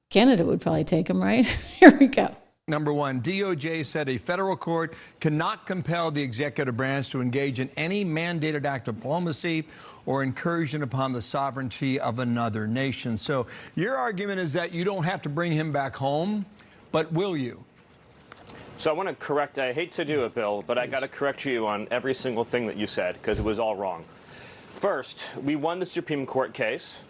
Canada would probably take him, right? Here we go. Number one, DOJ said a federal court cannot compel the executive branch to engage in any mandated act of diplomacy or incursion upon the sovereignty of another nation. So your argument is that you don't have to bring him back home, but will you? So I want to correct, I hate to do it, Bill, but I got to correct you on every single thing that you said, because it was all wrong. First, we won the Supreme Court case.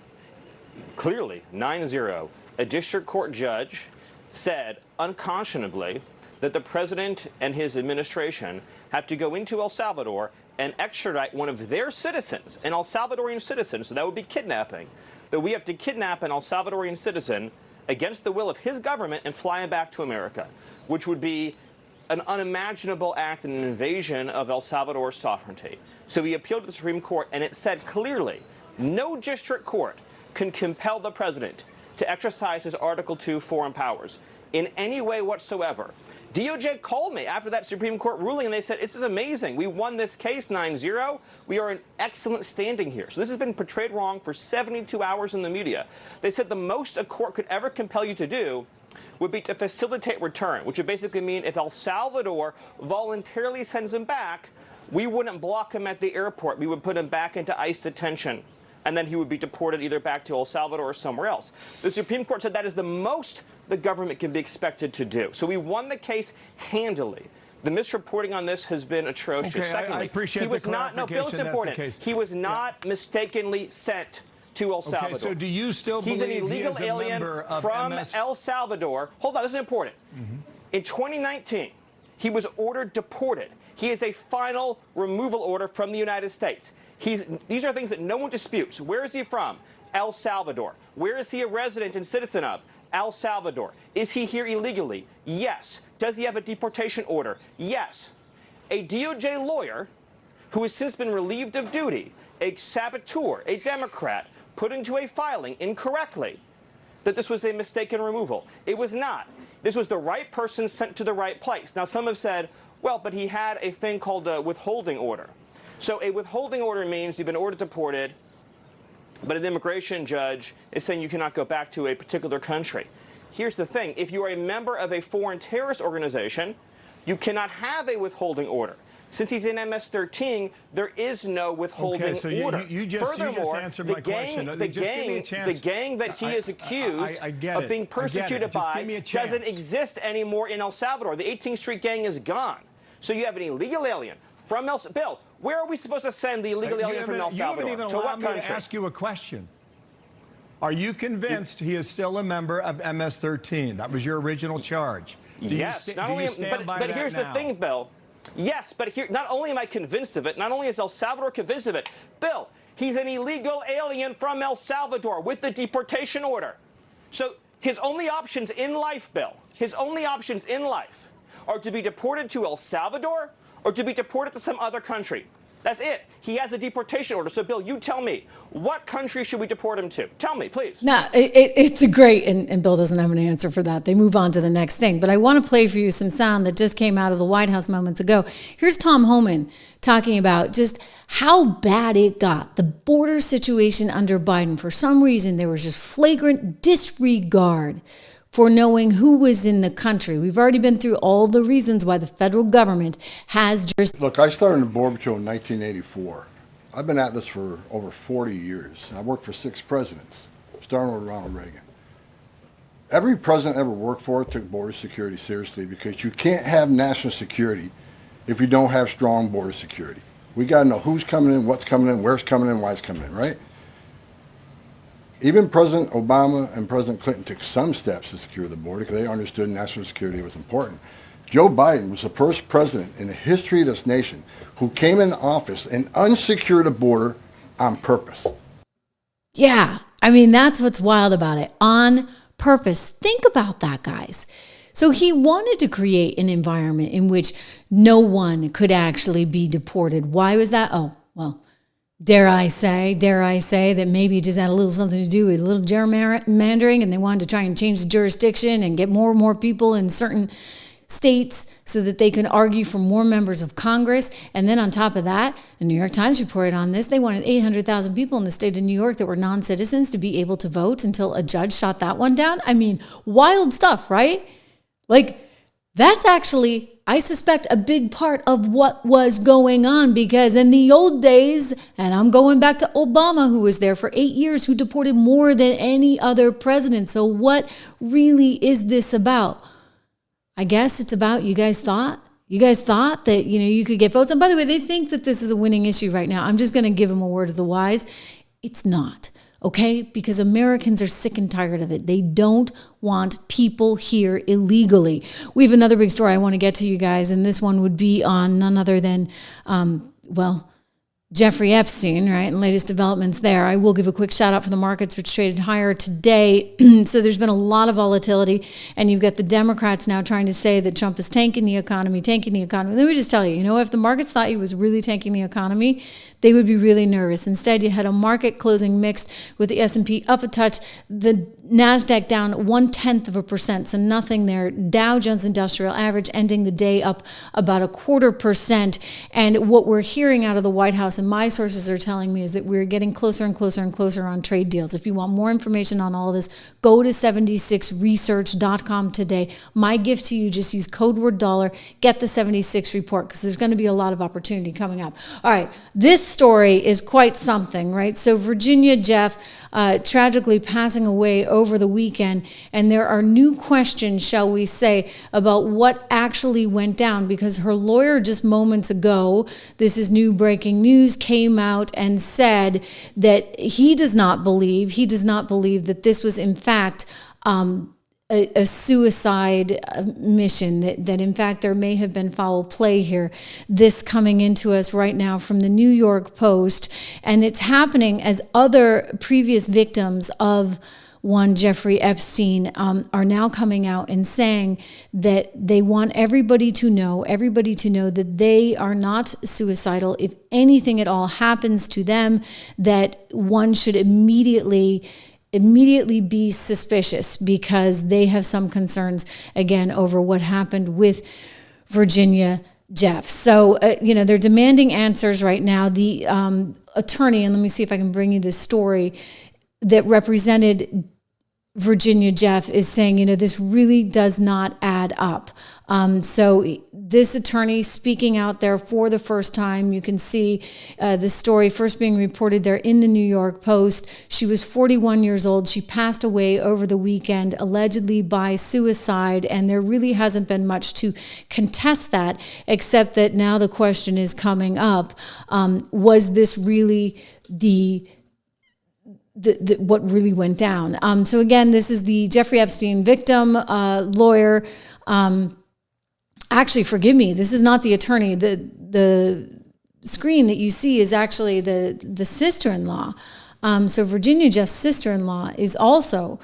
Clearly, 9-0, a district court judge said unconscionably that the president and his administration have to go into El Salvador and extradite one of their citizens, an El Salvadorian citizen, so that would be kidnapping, that we have to kidnap an El Salvadorian citizen against the will of his government and fly him back to America, which would be an unimaginable act and an invasion of El Salvador's sovereignty. So we appealed to the Supreme Court, and it said clearly, no district court can compel the president to exercise his Article 2 foreign powers in any way whatsoever. DOJ called me after that Supreme Court ruling, and they said, this is amazing. We won this case 9-0. We are in excellent standing here. So this has been portrayed wrong for 72 hours in the media. They said the most a court could ever compel you to do would be to facilitate return, which would basically mean if El Salvador voluntarily sends him back, we wouldn't block him at the airport. We would put him back into ICE detention, and then he would be deported either back to El Salvador or somewhere else. The Supreme Court said that is the most the government can be expected to do. So we won the case handily. The misreporting on this has been atrocious. Okay, Secondly, I appreciate he was the not, no, Bill, it's important. He was not mistakenly sent to El Salvador. Okay, so do you still He's believe an illegal he is a alien member of from MS? El Salvador. Hold on, this is important. In 2019, he was ordered deported. He has a final removal order from the United States. These are things that no one disputes. Where is he from? El Salvador. Where is he a resident and citizen of? El Salvador. Is he here illegally? Yes. Does he have a deportation order? Yes. A DOJ lawyer who has since been relieved of duty a saboteur, a Democrat, put into a filing incorrectly that this was a mistaken removal. It was not. This was the right person sent to the right place. Now, some have said, well, but he had a thing called a withholding order. So a withholding order means you've been ordered deported, but an immigration judge is saying you cannot go back to a particular country. Here's the thing. If you are a member of a foreign terrorist organization, you cannot have a withholding order. Since he's in MS-13, there is no withholding order. Furthermore, the gang that he is accused of being persecuted by doesn't exist anymore in El Salvador. The 18th Street gang is gone. So you have an illegal alien from El Salvador. Bill, where are we supposed to send the illegal alien from El Salvador? You haven't even to allowed what me to ask you a question. Are you convinced he is still a member of MS-13? That was your original charge. Yes. But here's the thing, Bill. Yes, but here, not only am I convinced of it, not only is El Salvador convinced of it, Bill, he's an illegal alien from El Salvador with the deportation order. So his only options in life, Bill, his only options in life are to be deported to El Salvador or to be deported to some other country. That's it. He has a deportation order. So, Bill, you tell me, what country should we deport him to? Tell me, please. No, it's a great, and Bill doesn't have an answer for that. They move on to the next thing. But I want to play for you some sound that just came out of the White House moments ago. Here's Tom Homan talking about just how bad it got. The border situation under Biden. For some reason, there was just flagrant disregard for knowing who was in the country. We've already been through all the reasons why the federal government has jurisdiction. Look, I started in Border Patrol in 1984. I've been at this for over 40 years. I worked for 6 presidents, starting with Ronald Reagan. Every president I ever worked for took border security seriously because you can't have national security if you don't have strong border security. We got to know who's coming in, what's coming in, where's coming in, why it's coming in, right? Even President Obama and President Clinton took some steps to secure the border because they understood national security was important. Joe Biden was the first president in the history of this nation who came in office and unsecured a border on purpose. Yeah, I mean, that's what's wild about it. On purpose. Think about that, guys. So he wanted to create an environment in which no one could actually be deported. Why was that? Oh, well, dare I say that maybe it just had a little something to do with a little gerrymandering, and they wanted to try and change the jurisdiction and get more and more people in certain states so that they can argue for more members of Congress. And then on top of that, the New York Times reported on this. They wanted 800,000 people in the state of New York that were non-citizens to be able to vote until a judge shot that one down. I mean, wild stuff, right? Like, that's actually, I suspect, a big part of what was going on, because in the old days, and I'm going back to Obama, who was there for 8 years, who deported more than any other president. So what really is this about? I guess it's about, you guys thought that, you could get votes. And by the way, they think that this is a winning issue right now. I'm just going to give them a word of the wise. It's not. Okay? Because Americans are sick and tired of it. They don't want people here illegally. We have another big story I want to get to, you guys, and this one would be on none other than, Jeffrey Epstein, right? And latest developments there. I will give a quick shout out for the markets, which traded higher today. So there's been a lot of volatility, and you've got the Democrats now trying to say that Trump is tanking the economy. Let me just tell you, if the markets thought he was really tanking the economy, they would be really nervous. Instead, you had a market closing mixed with the S&P up a touch, the NASDAQ down 0.1%, so nothing there. Dow Jones Industrial Average ending the day up about 0.25%. And what we're hearing out of the White House, and my sources are telling me, is that we're getting closer and closer and closer on trade deals. If you want more information on all this, go to 76research.com today. My gift to you, just use code word dollar, get the 76 report, because there's going to be a lot of opportunity coming up. All right, this story is quite something, right? So Virginia Jeff tragically passing away over the weekend, and there are new questions, shall we say, about what actually went down, because her lawyer just moments ago, this is new breaking news, came out and said that he does not believe that this was in fact a suicide mission, that in fact there may have been foul play here. This coming into us right now from the New York Post, and it's happening as other previous victims of one Jeffrey Epstein, are now coming out and saying that they want everybody to know that they are not suicidal. If anything at all happens to them, that one should immediately be suspicious, because they have some concerns, again, over what happened with Virginia Jeff. So, they're demanding answers right now. The attorney, and let me see if I can bring you this story, that represented Virginia Jeff is saying, this really does not add up. So this attorney speaking out there for the first time, you can see the story first being reported there in the New York Post. She was 41 years old. She passed away over the weekend, allegedly by suicide. And there really hasn't been much to contest that, except that now the question is coming up. Was this really the what really went down? So again, this is the Jeffrey Epstein victim lawyer. Actually, forgive me, this is not the attorney. The screen that you see is actually the sister-in-law. So Virginia Jeff's sister-in-law is also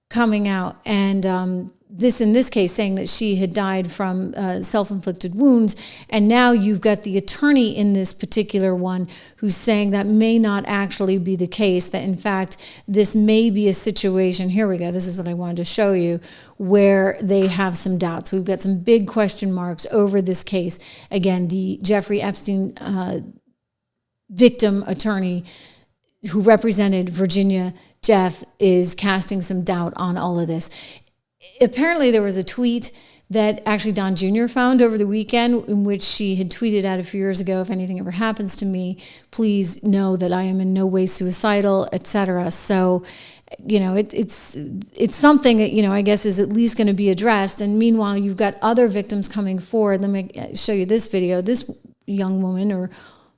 coming out, and in this case saying that she had died from self-inflicted wounds. And now you've got the attorney in this particular one who's saying that may not actually be the case, that in fact this may be a situation, here we go, this is what I wanted to show you, where they have some doubts. We've got some big question marks over this case. Again, the Jeffrey Epstein victim attorney who represented Virginia Jeff is casting some doubt on all of this. Apparently there was a tweet that actually Don Jr. found over the weekend, in which she had tweeted out a few years ago, if anything ever happens to me, please know that I am in no way suicidal, etc. So, it's something that, I guess is at least going to be addressed. And meanwhile, you've got other victims coming forward. Let me show you this video. This young woman,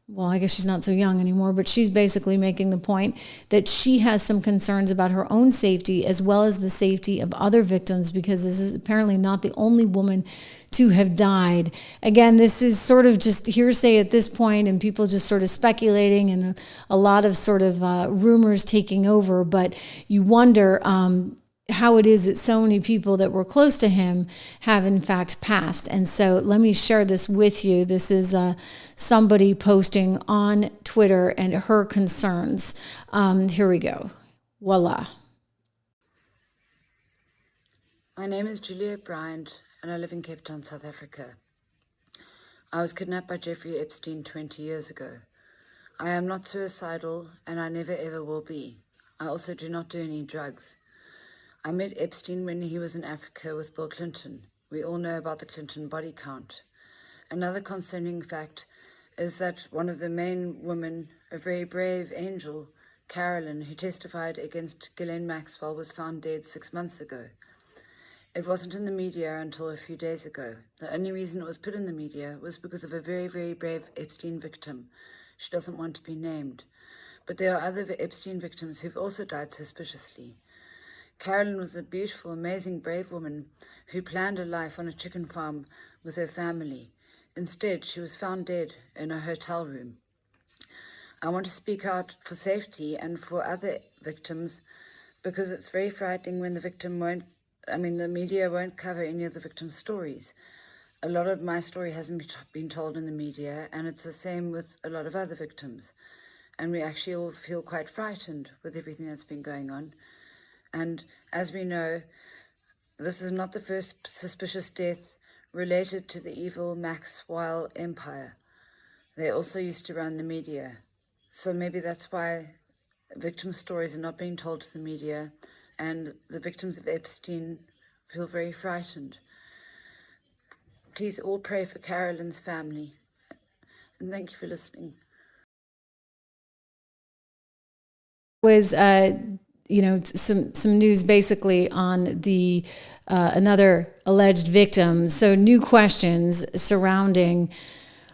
well, I guess she's not so young anymore, but she's basically making the point that she has some concerns about her own safety as well as the safety of other victims, because this is apparently not the only woman to have died. Again, this is sort of just hearsay at this point, and people just sort of speculating, and a lot of sort of rumors taking over. But you wonder how it is that so many people that were close to him have in fact passed. And so let me share this with you. This is somebody posting on Twitter and her concerns. Here we go. Voila. My name is Julia Bryant, and I live in Cape Town, South Africa. I was kidnapped by Jeffrey Epstein 20 years ago. I am not suicidal, and I never ever will be. I also do not do any drugs. I met Epstein when he was in Africa with Bill Clinton. We all know about the Clinton body count. Another concerning fact is that one of the main women, a very brave angel, Carolyn, who testified against Ghislaine Maxwell, was found dead 6 months ago. It wasn't in the media until a few days ago. The only reason it was put in the media was because of a very, very brave Epstein victim. She doesn't want to be named. But there are other Epstein victims who've also died suspiciously. Carolyn was a beautiful, amazing, brave woman who planned a life on a chicken farm with her family. Instead, she was found dead in a hotel room. I want to speak out for safety and for other victims, because it's very frightening when the media won't cover any of the victims' stories. A lot of my story hasn't been told in the media, and it's the same with a lot of other victims. And we actually all feel quite frightened with everything that's been going on. And as we know, this is not the first suspicious death related to the evil Maxwell empire. They also used to run the media. So maybe that's why victim stories are not being told to the media, and the victims of Epstein feel very frightened. Please all pray for Carolyn's family. And thank you for listening. Was some news basically on the another alleged victim. So new questions surrounding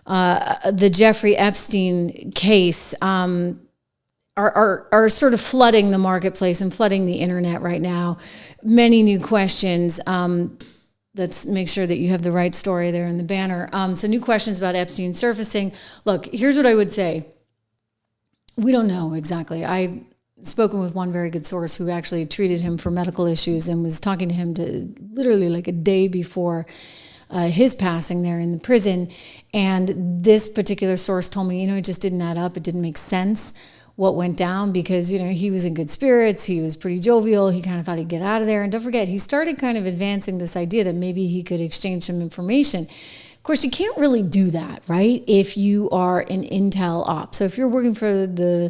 the Jeffrey Epstein case are sort of flooding the marketplace and flooding the internet right now. Many new questions. Let's make sure that you have the right story there in the banner. So new questions about Epstein surfacing. Look, here's what I would say. We don't know exactly. spoken with one very good source who actually treated him for medical issues and was talking to him to literally like a day before his passing there in the prison. And this particular source told me, it just didn't add up. It didn't make sense what went down because, he was in good spirits. He was pretty jovial. He kind of thought he'd get out of there. And don't forget, he started kind of advancing this idea that maybe he could exchange some information. Of course, you can't really do that, right? If you are an intel op. So if you're working for I'll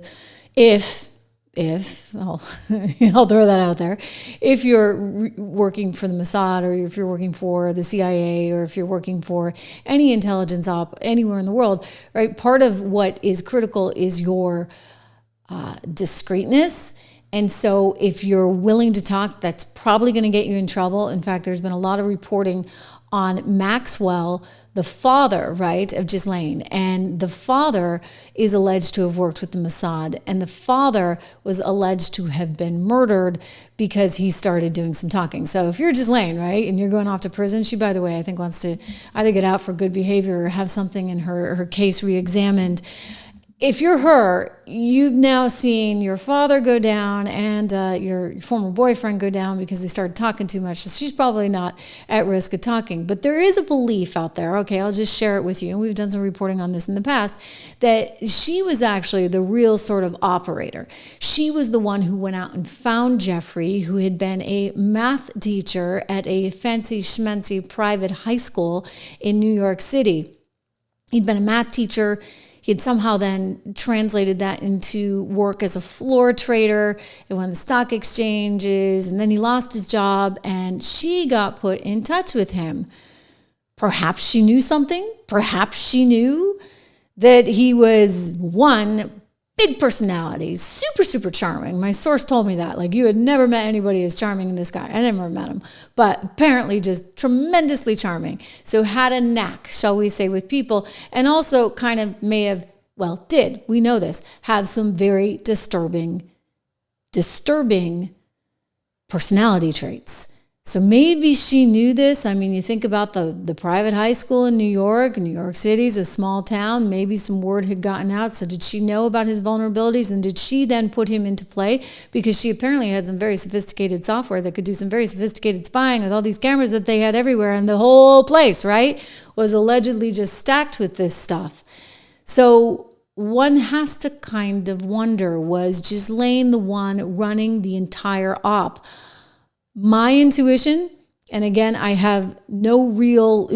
throw that out there. If you're working for the Mossad, or if you're working for the CIA, or if you're working for any intelligence op anywhere in the world, right? Part of what is critical is your discreetness. And so if you're willing to talk, that's probably going to get you in trouble. In fact, there's been a lot of reporting on Maxwell, the father, right, of Ghislaine. And the father is alleged to have worked with the Mossad. And the father was alleged to have been murdered because he started doing some talking. So if you're Ghislaine, right, and you're going off to prison, she, by the way, I think wants to either get out for good behavior or have something in her case reexamined. If you're her, you've now seen your father go down and your former boyfriend go down because they started talking too much. So she's probably not at risk of talking. But there is a belief out there, okay, I'll just share it with you, and we've done some reporting on this in the past, that she was actually the real sort of operator. She was the one who went out and found Jeffrey, who had been a math teacher at a fancy schmancy private high school in New York City. He'd been a math teacher. He had somehow then translated that into work as a floor trader at one of the stock exchanges, and then he lost his job, and she got put in touch with him. Perhaps she knew something. Perhaps she knew that he was one big personality, super, super charming. My source told me that. Like, you had never met anybody as charming as this guy. I never met him. But apparently just tremendously charming. So had a knack, shall we say, with people. And also kind of may have, we know this, have some very disturbing personality traits. So maybe she knew this. I mean, you think about the private high school in New York City is a small town. Maybe some word had gotten out. So did she know about his vulnerabilities? And did she then put him into play? Because she apparently had some very sophisticated software that could do some very sophisticated spying with all these cameras that they had everywhere. And the whole place, right, was allegedly just stacked with this stuff. So one has to kind of wonder, was Ghislaine the one running the entire op? My intuition, and again, I have no real,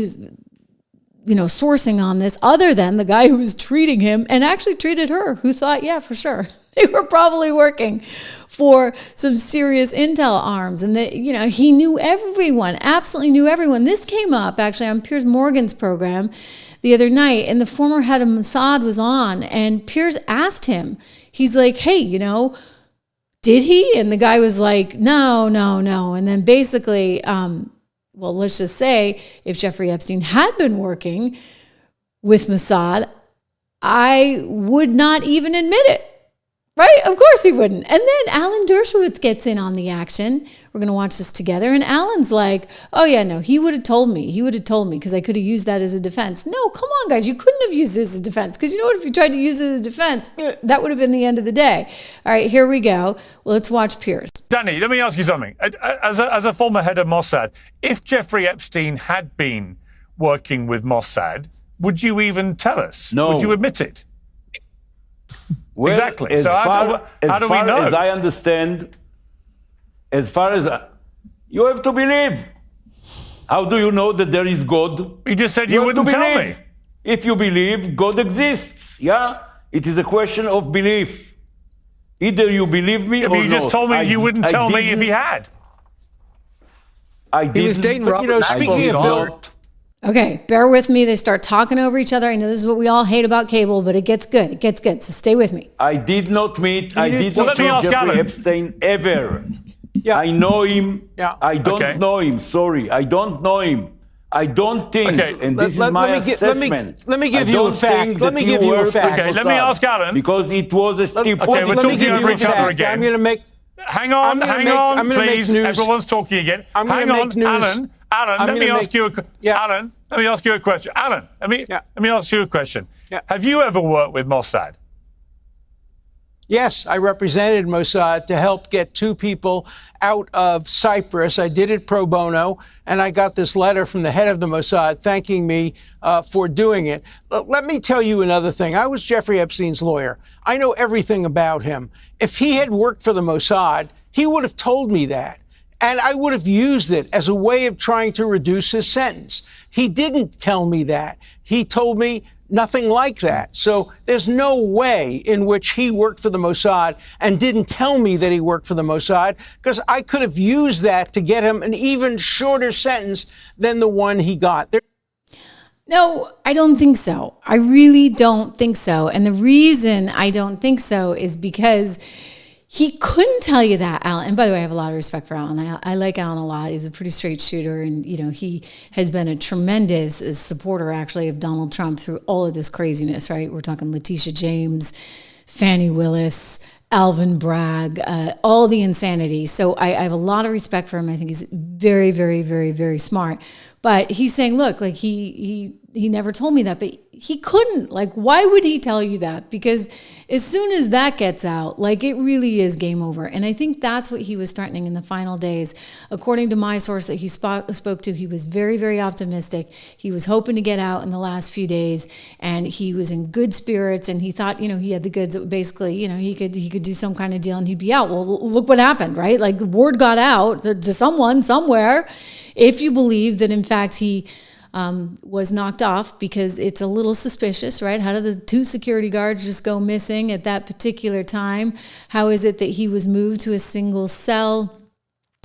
sourcing on this other than the guy who was treating him and actually treated her, who thought, yeah, for sure, they were probably working for some serious intel arms. And that, he knew everyone, absolutely knew everyone. This came up actually on Piers Morgan's program the other night, and the former head of Mossad was on, and Piers asked him, he's like, hey, did he? And the guy was like, no. And then basically, let's just say if Jeffrey Epstein had been working with Mossad, I would not even admit it. Right? Of course he wouldn't. And then Alan Dershowitz gets in on the action. We're going to watch this together. And Alan's like, oh yeah, no, he would have told me. He would have told me because I could have used that as a defense. No, come on, guys. You couldn't have used it as a defense because you know what? If you tried to use it as a defense, that would have been the end of the day. All right, here we go. Well, let's watch Piers. Danny, let me ask you something. As a former head of Mossad, if Jeffrey Epstein had been working with Mossad, would you even tell us? No. Would you admit it? Well, exactly. So how do we know? As I understand, as far as you have to believe. How do you know that there is God? You just said you wouldn't tell me. If you believe, God exists. Yeah, it is a question of belief. Either you believe me or not. You just told me you wouldn't tell me if he had. I didn't. He was dating Robert. Speaking of Bill. Okay, bear with me. They start talking over each other. I know this is what we all hate about cable, but it gets good. It gets good. So stay with me. I did not meet Jeffrey Epstein ever. Yeah. I know him. Yeah. I don't know him. Sorry, I don't know him. I don't think, and this is my assessment. Let me give you a fact. Let me give you a fact. Okay, let me ask Alan. Because it was a stupid. Okay, we're talking over each other again. I'm going to make. Hang on, please. Everyone's talking again. Hang on, Alan. Let me ask you a question. Alan, let me ask you a question. Yeah. Have you ever worked with Mossad? Yes, I represented Mossad to help get 2 people out of Cyprus. I did it pro bono, and I got this letter from the head of the Mossad thanking me for doing it. But let me tell you another thing. I was Jeffrey Epstein's lawyer. I know everything about him. If he had worked for the Mossad, he would have told me that. And I would have used it as a way of trying to reduce his sentence. He didn't tell me that. He told me nothing like that. So there's no way in which he worked for the Mossad and didn't tell me that he worked for the Mossad, because I could have used that to get him an even shorter sentence than the one he got. No, I don't think so. I really don't think so. And the reason I don't think so is because he couldn't tell you that, Alan. And by the way, I have a lot of respect for Alan. I like Alan a lot. He's a pretty straight shooter. And, you know, he has been a tremendous supporter, actually, of Donald Trump through all of this craziness, right? We're talking Letitia James, Fani Willis, Alvin Bragg, all the insanity. So I have a lot of respect for him. I think he's very, very, very, very smart. But he's saying, look, like he never told me that, but he couldn't. Like, why would he tell you that? Because as soon as that gets out, like, it really is game over. And I think that's what he was threatening in the final days. According to my source that he spoke to, he was very, very optimistic. He was hoping to get out in the last few days, and he was in good spirits, and he thought, you know, he had the goods that basically, you know, he could do some kind of deal and he'd be out. Well, look what happened, right? Like, the word got out to someone somewhere. If you believe that, in fact, he was knocked off, because it's a little suspicious, right? How did the 2 security guards just go missing at that particular time? How is it that he was moved to a single cell?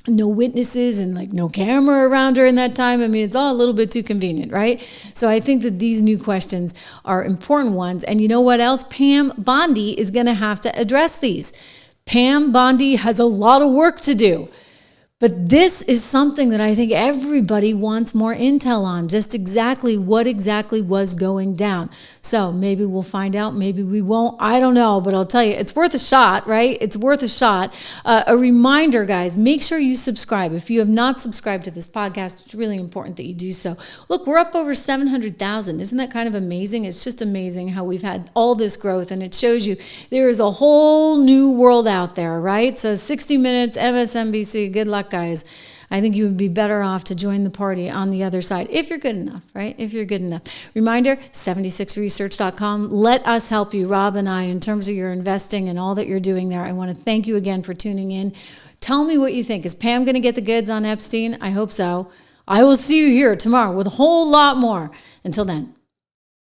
No witnesses and like no camera around during that time. I mean, it's all a little bit too convenient, right? So I think that these new questions are important ones. And you know what else? Pam Bondi is going to have to address these. Pam Bondi has a lot of work to do. But this is something that I think everybody wants more intel on, just exactly what exactly was going down. So maybe we'll find out, maybe we won't. I don't know, but I'll tell you, it's worth a shot, right? It's worth a shot. A reminder, guys, make sure you subscribe. If you have not subscribed to this podcast, it's really important that you do so. Look, we're up over 700,000. Isn't that kind of amazing? It's just amazing how we've had all this growth, and it shows you there is a whole new world out there, right? So 60 Minutes, MSNBC, good luck, guys. I think you would be better off to join the party on the other side, if you're good enough, right? If you're good enough. Reminder, 76research.com. Let us help you, Rob and I, in terms of your investing and all that you're doing there. I want to thank you again for tuning in. Tell me what you think. Is Pam going to get the goods on Epstein? I hope so. I will see you here tomorrow with a whole lot more. Until then.